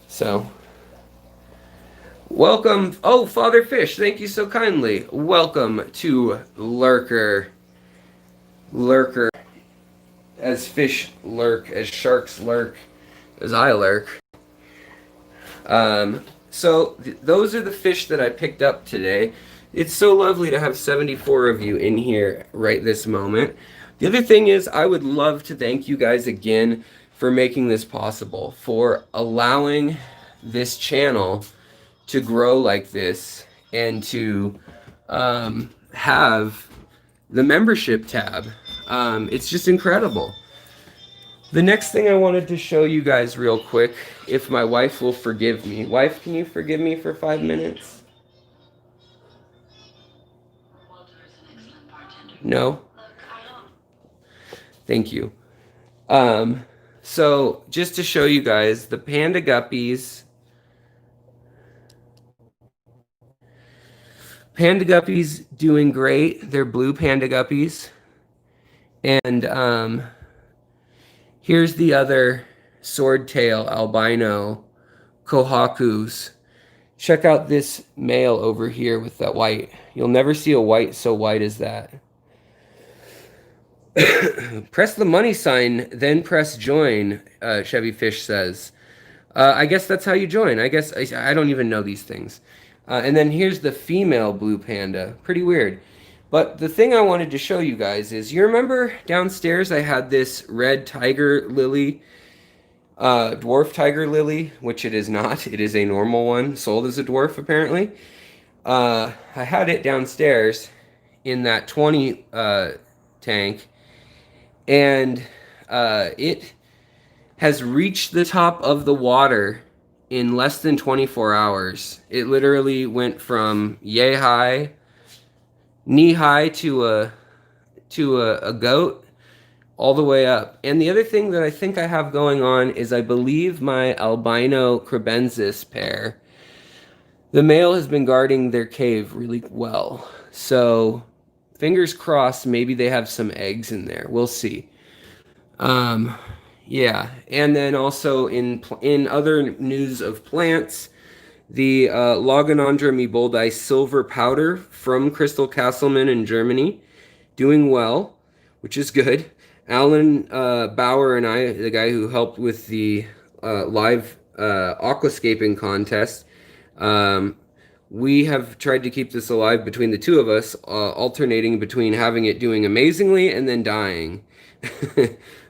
So, welcome. Oh, Father Fish, thank you so kindly. Welcome to Lurker. Lurker. As fish lurk, as sharks lurk, as I lurk. So, those are the fish that I picked up today. It's so lovely to have 74 of you in here right this moment. The other thing is, I would love to thank you guys again for making this possible, for allowing this channel to grow like this and to have the membership tab. It's just incredible. The next thing I wanted to show you guys real quick, if my wife will forgive me. Wife, can you forgive me for 5 minutes? No? Thank you. So just to show you guys, the panda guppies. Panda guppies doing great. They're blue panda guppies. And here's the other swordtail albino kohakus. Check out this male over here with that white. You'll never see a white so white as that. Press the money sign, then press join, Chevy Fish says. I guess that's how you join. I guess I don't even know these things. And then here's the female blue panda. Pretty weird. But the thing I wanted to show you guys is, you remember downstairs I had this red tiger lily, dwarf tiger lily, which it is not. It is a normal one, sold as a dwarf apparently. I had it downstairs in that 20 tank, and it has reached the top of the water in less than 24 hours. It literally went from yay high, knee high to a goat, all the way up. And the other thing that I think I have going on is, I believe my albino crebensis pair, the male has been guarding their cave really well. So fingers crossed, maybe they have some eggs in there. We'll see. Yeah, and then also in other news of plants, the Loganandra miboldi silver powder from Crystal Castleman in Germany, doing well, which is good. Alan Bauer and I, the guy who helped with the live aquascaping contest, we have tried to keep this alive between the two of us, alternating between having it doing amazingly and then dying.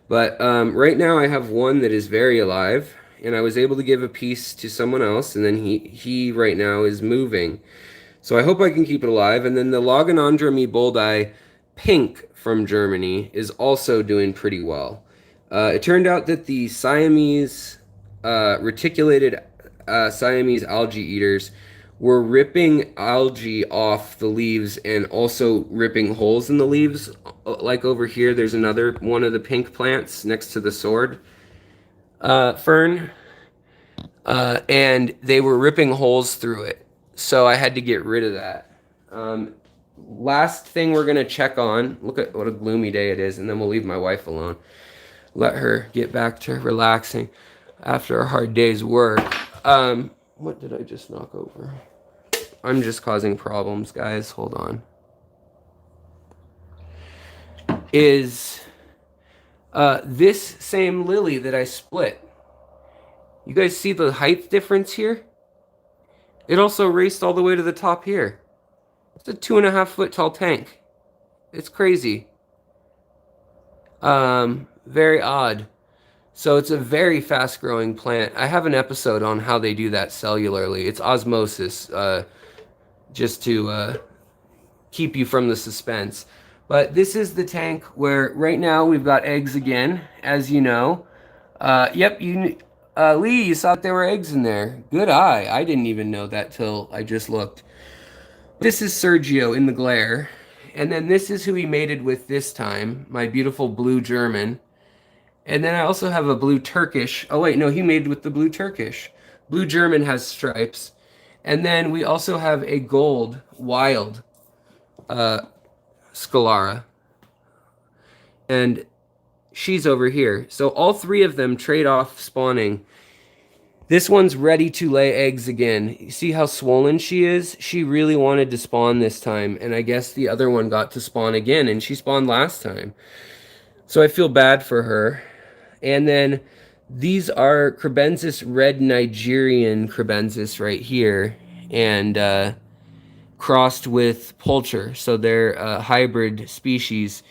But right now I have one that is very alive, and I was able to give a piece to someone else, and then he right now is moving. So I hope I can keep it alive. And then the Loganandra miboldi pink from Germany is also doing pretty well. It turned out that the Siamese, reticulated Siamese algae eaters were ripping algae off the leaves and also ripping holes in the leaves. Like over here, there's another one of the pink plants next to the sword fern. And they were ripping holes through it. So I had to get rid of that. Last thing we're going to check on, look at what a gloomy day it is, and then we'll leave my wife alone. Let her get back to relaxing after a hard day's work. What did I just knock over? I'm just causing problems, guys. Hold on. Is this same lily that I split. You guys see the height difference here? It also raced all the way to the top here. It's a 2.5 foot tall tank. It's crazy. Very odd. So it's a very fast growing plant. I have an episode on how they do that cellularly. It's osmosis, just to keep you from the suspense. But this is the tank where right now we've got eggs again, as you know. Yep, Lee, you saw that there were eggs in there. Good eye. I didn't even know that till I just looked. This is Sergio in the glare. And then this is who he mated with this time, my beautiful blue German. And then I also have a blue Turkish. Oh wait, no, he mated with the blue Turkish. Blue German has stripes. And then we also have a gold wild Scalara. And she's over here. So all three of them trade off spawning. This one's ready to lay eggs again. You see how swollen she is? She really wanted to spawn this time, and I guess the other one got to spawn again, and she spawned last time. So I feel bad for her. And then these are Crebensis red Nigerian Crebensis right here, and crossed with Poulcher. So they're a hybrid species.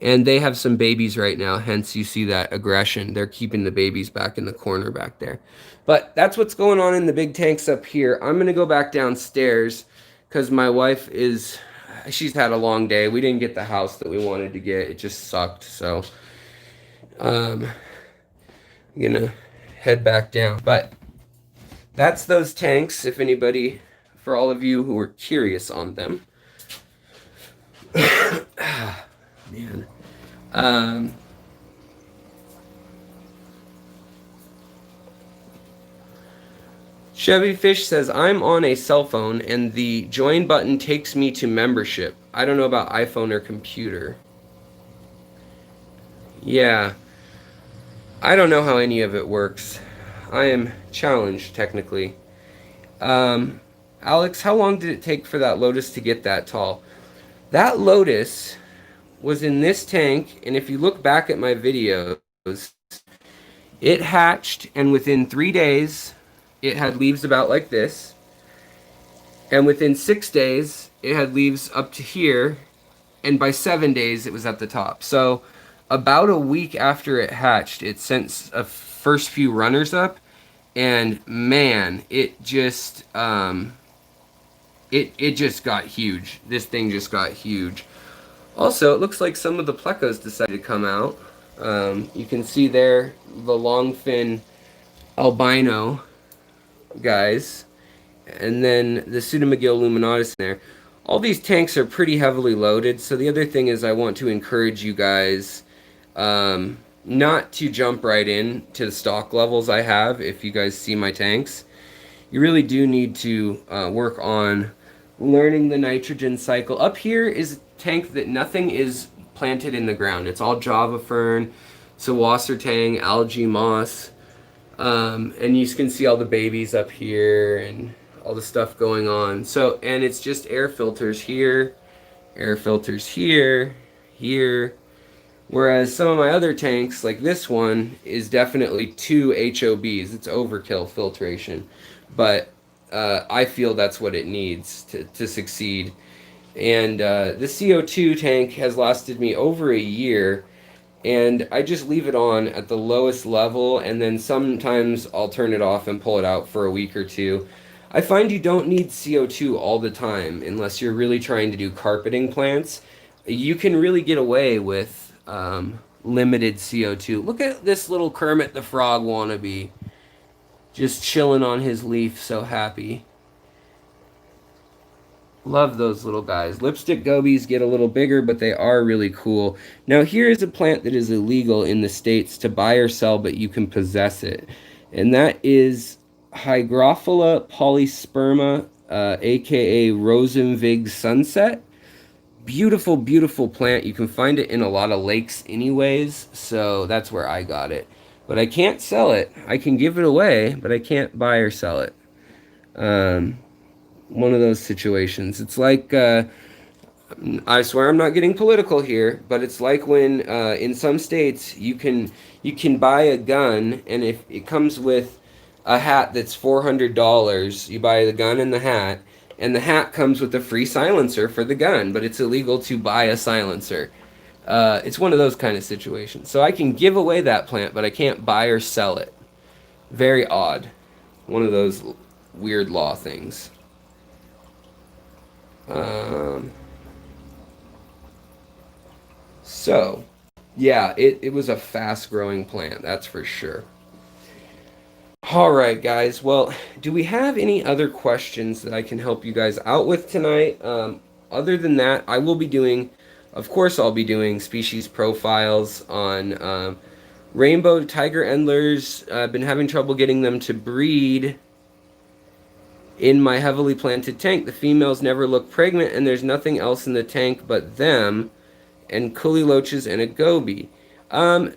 And they have some babies right now, hence you see that aggression. They're keeping the babies back in the corner back there. But that's what's going on in the big tanks up here. I'm going to go back downstairs because my wife she's had a long day. We didn't get the house that we wanted to get. It just sucked. So, I'm gonna head back down. But that's those tanks, if anybody, for all of you who are curious on them. Man. Chevy Fish says, I'm on a cell phone and the join button takes me to membership. I don't know about iPhone or computer. Yeah. I don't know how any of it works. I am challenged, technically. Alex, how long did it take for that lotus to get that tall? That lotus was in this tank, and if you look back at my videos, it hatched, and within 3 days, it had leaves about like this. And within 6 days, it had leaves up to here, and by 7 days, it was at the top. So about a week after it hatched, it sent a first few runners up, and man, it just it just got huge. This thing just got huge. Also, it looks like some of the plecos decided to come out. You can see there the longfin albino guys, and then the Pseudomagil luminatus in there. All these tanks are pretty heavily loaded, so the other thing is I want to encourage you guys not to jump right in to the stock levels I have. If you guys see my tanks, you really do need to work on learning the nitrogen cycle. Up here is a tank that nothing is planted in the ground. It's all Java fern, Sawassertang, algae, moss, and you can see all the babies up here and all the stuff going on. So, and it's just air filters here, air filters here, here. Whereas some of my other tanks, like this one, is definitely 2 HOBs. It's overkill filtration. But I feel that's what it needs to succeed. And the CO2 tank has lasted me over a year. And I just leave it on at the lowest level, and then sometimes I'll turn it off and pull it out for a week or two. I find you don't need CO2 all the time unless you're really trying to do carpeting plants. You can really get away with limited CO2. Look at this little Kermit the Frog wannabe. Just chilling on his leaf, so happy. Love those little guys. Lipstick gobies get a little bigger, but they are really cool. Now here is a plant that is illegal in the States to buy or sell, but you can possess it. And that is Hygrophila polysperma, aka Rosenvig sunset. Beautiful, beautiful plant. You can find it in a lot of lakes anyways, so that's where I got it. But I can't sell it. I can give it away, but I can't buy or sell it. One of those situations. It's like, I swear I'm not getting political here, but it's like when in some states you can buy a gun, and if it comes with a hat that's $400, you buy the gun and the hat comes with a free silencer for the gun, but it's illegal to buy a silencer. It's one of those kind of situations. So I can give away that plant, but I can't buy or sell it. Very odd. One of those weird law things. So, yeah, it was a fast-growing plant, that's for sure. All right, guys. Well, do we have any other questions that I can help you guys out with tonight? Other than that, I will be doing, of course, I'll be doing species profiles on rainbow tiger endlers. I've been having trouble getting them to breed in my heavily planted tank. The females never look pregnant, and there's nothing else in the tank but them and Culiloches and a goby.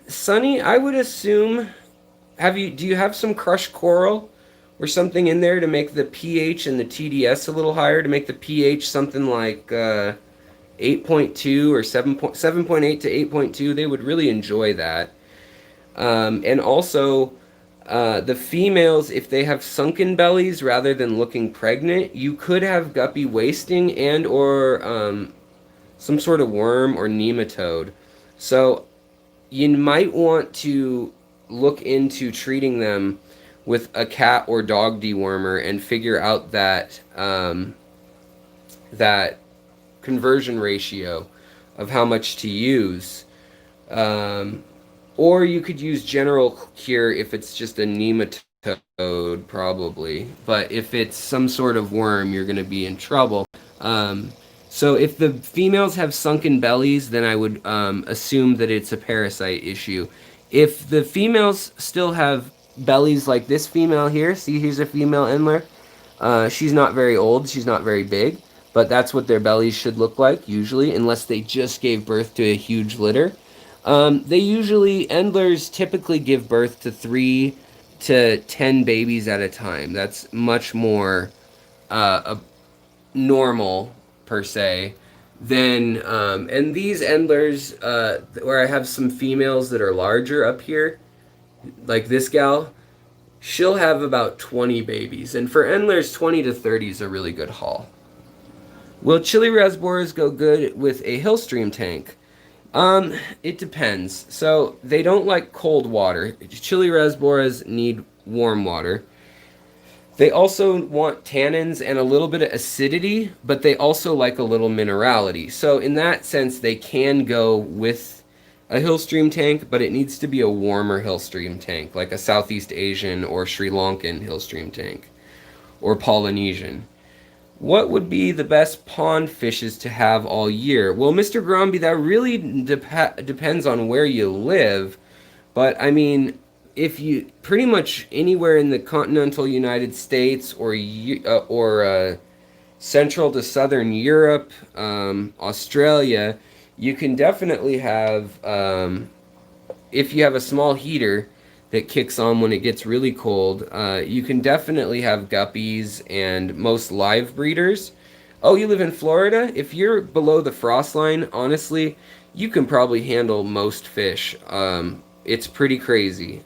Sonny, I would assume, do you have some crushed coral or something in there to make the pH and the TDS a little higher, to make the pH something like 8.2 or 7.8 to 8.2? They would really enjoy that. And also, the females, if they have sunken bellies rather than looking pregnant, you could have guppy wasting and or some sort of worm or nematode. So you might want to look into treating them with a cat or dog dewormer and figure out that that conversion ratio of how much to use. Or you could use general cure if it's just a nematode, probably. But if it's some sort of worm, you're going to be in trouble. Um, so if the females have sunken bellies, then I would assume that it's a parasite issue. If the females still have bellies like this female here, see, here's a female endler. She's not very old, she's not very big, but that's what their bellies should look like usually, unless they just gave birth to a huge litter. Endlers typically give birth to 3 to 10 babies at a time. That's much more normal, per se, than, and these endlers, where I have some females that are larger up here, like this gal, she'll have about 20 babies. And for endlers, 20 to 30 is a really good haul. Will chili reservoirs go good with a hillstream tank? It depends. So they don't like cold water. Chili reservoirs need warm water. They also want tannins and a little bit of acidity, but they also like a little minerality. So in that sense, they can go with a hillstream tank, but it needs to be a warmer hillstream tank, like a Southeast Asian or Sri Lankan hillstream tank, or Polynesian. What would be the best pond fishes to have all year? Well, Mr. Gromby, that really depends on where you live, but I mean, if you pretty much anywhere in the continental United States or central to southern Europe, Australia, you can definitely have, if you have a small heater that kicks on when it gets really cold, you can definitely have guppies and most live breeders. Oh, you live in Florida? If you're below the frost line, honestly, you can probably handle most fish. It's pretty crazy.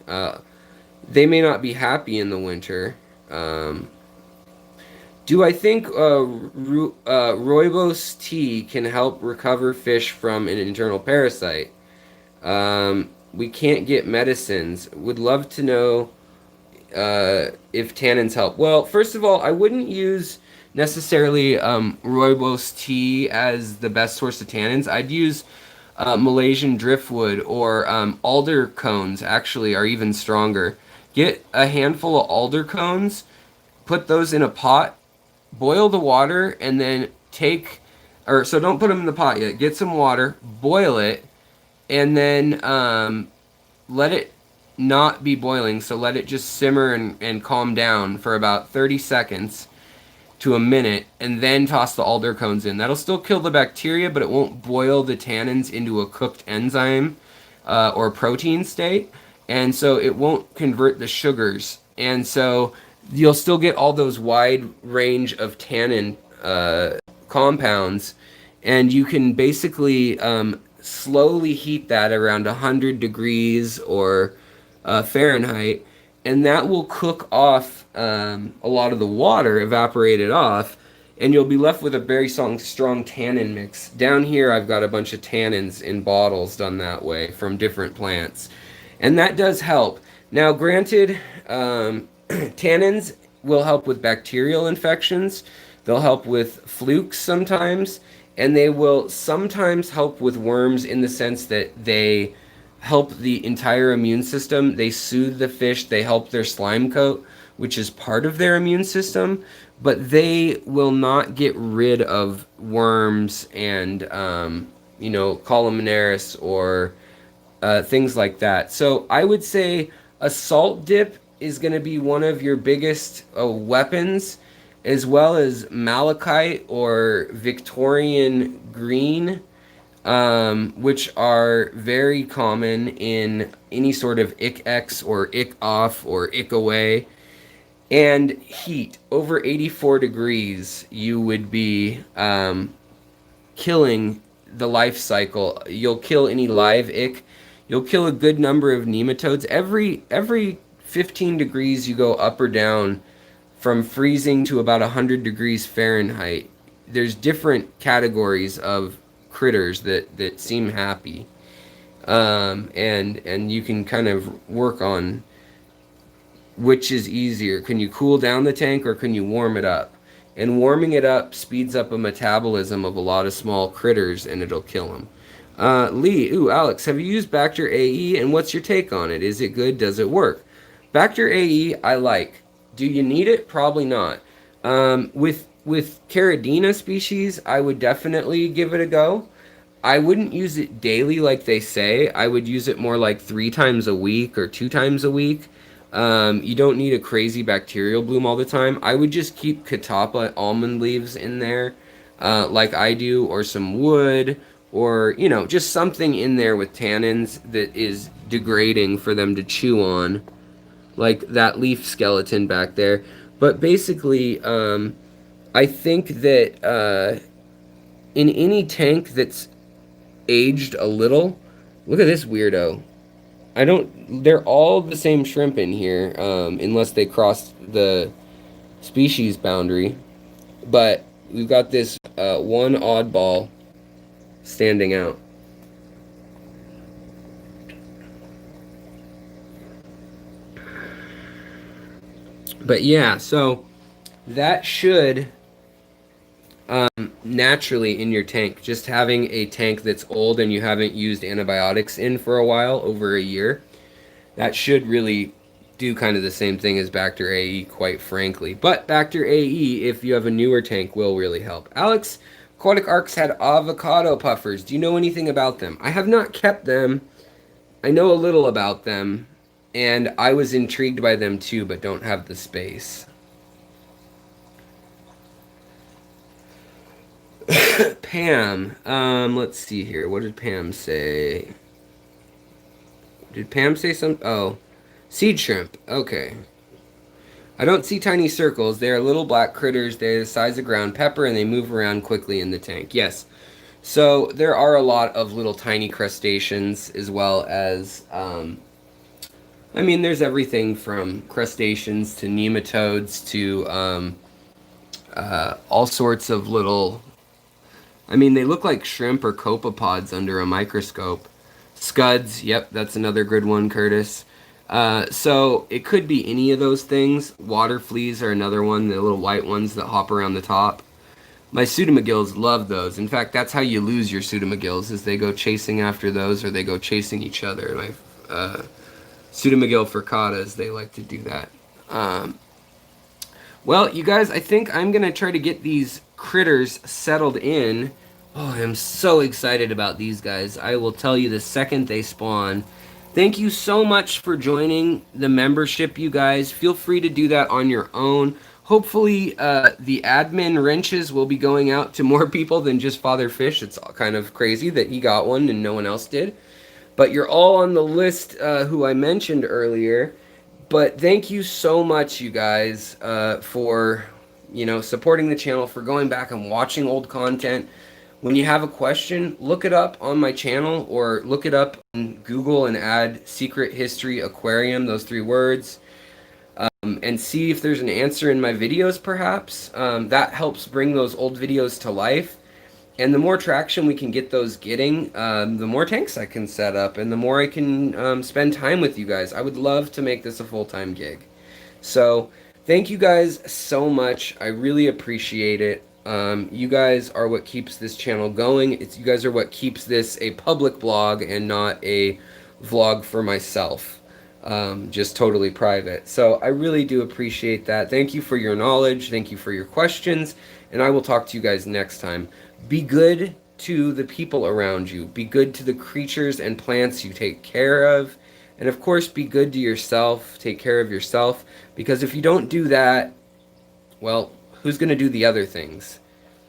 They may not be happy in the winter. Do I think rooibos tea can help recover fish from an internal parasite? We can't get medicines. Would love to know if tannins help. Well, first of all, I wouldn't use necessarily rooibos tea as the best source of tannins. I'd use Malaysian driftwood or alder cones, actually, are even stronger. Get a handful of alder cones, put those in a pot, boil the water, and then so don't put them in the pot yet. Get some water, boil it, and then let it not be boiling, so let it just simmer and calm down for about 30 seconds to a minute, and then toss the alder cones in. That'll still kill the bacteria, but it won't boil the tannins into a cooked enzyme or protein state, and so it won't convert the sugars. And so you'll still get all those wide range of tannin compounds, and you can basically slowly heat that around 100 degrees or Fahrenheit, and that will cook off a lot of the water, evaporate it off, and you'll be left with a very strong tannin mix. Down here I've got a bunch of tannins in bottles done that way from different plants, and that does help. Now granted, tannins will help with bacterial infections, they'll help with flukes sometimes, and they will sometimes help with worms in the sense that they help the entire immune system. They soothe the fish, they help their slime coat, which is part of their immune system, but they will not get rid of worms and, columnaris or things like that. So I would say a salt dip is going to be one of your biggest weapons, as well as malachite or Victorian green, which are very common in any sort of ick-X or ick-off or ick-away. And heat, over 84 degrees, you would be killing the life cycle. You'll kill any live ick. You'll kill a good number of nematodes. Every 15 degrees you go up or down from freezing to about 100 degrees Fahrenheit. There's different categories of critters that seem happy, and you can kind of work on which is easier. Can you cool down the tank or can you warm it up? And warming it up speeds up a metabolism of a lot of small critters, and it'll kill them. Lee, ooh, Alex, have you used Bacter AE and what's your take on it? Is it good? Does it work? Bacter AE, I like. Do you need it? Probably not. With Caridina species, I would definitely give it a go. I wouldn't use it daily like they say. I would use it more like 3 times a week or 2 times a week. You don't need a crazy bacterial bloom all the time. I would just keep catappa almond leaves in there, like I do, or some wood, or just something in there with tannins that is degrading for them to chew on, like that leaf skeleton back there. But basically, I think that in any tank that's aged a little, look at this weirdo. I don't. They're all the same shrimp in here, unless they cross the species boundary. But we've got this one oddball standing out. But yeah, so that should naturally in your tank, just having a tank that's old and you haven't used antibiotics in for a while, over a year, that should really do kind of the same thing as Bacter AE, quite frankly. But Bacter AE, if you have a newer tank, will really help. Alex, Aquatic Arcs had avocado puffers. Do you know anything about them? I have not kept them. I know a little about them, and I was intrigued by them too, but don't have the space. Pam, let's see here. What did Pam say? Did Pam say something? Oh, seed shrimp. Okay. I don't see tiny circles. They are little black critters. They're the size of ground pepper, and they move around quickly in the tank. Yes. So there are a lot of little tiny crustaceans, as well as, I mean, there's everything from crustaceans to nematodes to all sorts of little. I mean, they look like shrimp or copepods under a microscope. Scuds, yep, that's another good one, Curtis. So it could be any of those things. Water fleas are another one, the little white ones that hop around the top. My pseudomagills love those. In fact, that's how you lose your pseudomagills, is they go chasing after those or they go chasing each other. My pseudomagill furcatas, they like to do that. Well, you guys, I think I'm going to try to get these critters settled in. Oh, I'm so excited about these guys. I will tell you the second they spawn. Thank you so much for joining the membership, you guys. Feel free to do that on your own. Hopefully, the admin wrenches will be going out to more people than just Father Fish. It's all kind of crazy that he got one and no one else did. But you're all on the list who I mentioned earlier. But thank you so much, you guys, for supporting the channel, for going back and watching old content. When you have a question, look it up on my channel or look it up on Google and add Secret History Aquarium, those 3 words, and see if there's an answer in my videos, perhaps. That helps bring those old videos to life. And the more traction we can get those getting, the more tanks I can set up and the more I can spend time with you guys. I would love to make this a full-time gig. So thank you guys so much. I really appreciate it. You guys are what keeps this channel going. You guys are what keeps this a public blog and not a vlog for myself. Just totally private. So I really do appreciate that. Thank you for your knowledge. Thank you for your questions. And I will talk to you guys next time. Be good to the people around you. Be good to the creatures and plants you take care of. And of course, be good to yourself. Take care of yourself. Because if you don't do that, well, who's going to do the other things?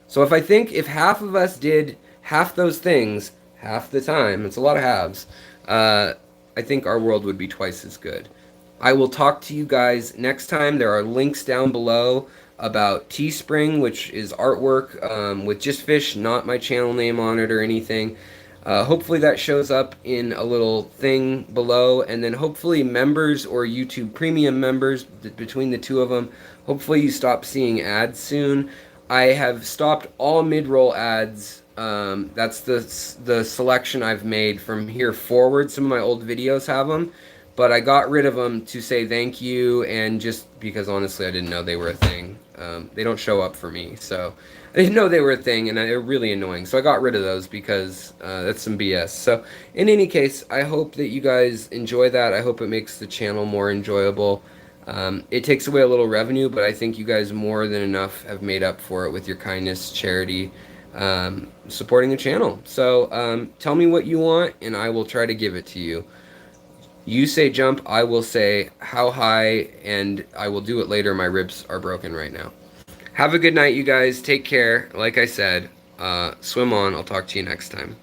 So if half of us did half those things half the time, it's a lot of halves, I think our world would be twice as good. I will talk to you guys next time. There are links down below about Teespring, which is artwork with just fish, not my channel name on it or anything. Hopefully that shows up in a little thing below, and then hopefully members or YouTube Premium members, between the 2 of them, hopefully you stop seeing ads soon. I have stopped all mid-roll ads. That's the selection I've made from here forward. Some of my old videos have them, but I got rid of them to say thank you, and just because honestly I didn't know they were a thing. They don't show up for me, so I didn't know they were a thing, and they're really annoying. So I got rid of those because that's some BS. So in any case, I hope that you guys enjoy that. I hope it makes the channel more enjoyable. It takes away a little revenue, but I think you guys more than enough have made up for it with your kindness, charity, supporting the channel. So tell me what you want, and I will try to give it to you. You say jump, I will say how high, and I will do it later. My ribs are broken right now. Have a good night, you guys. Take care. Like I said, swim on. I'll talk to you next time.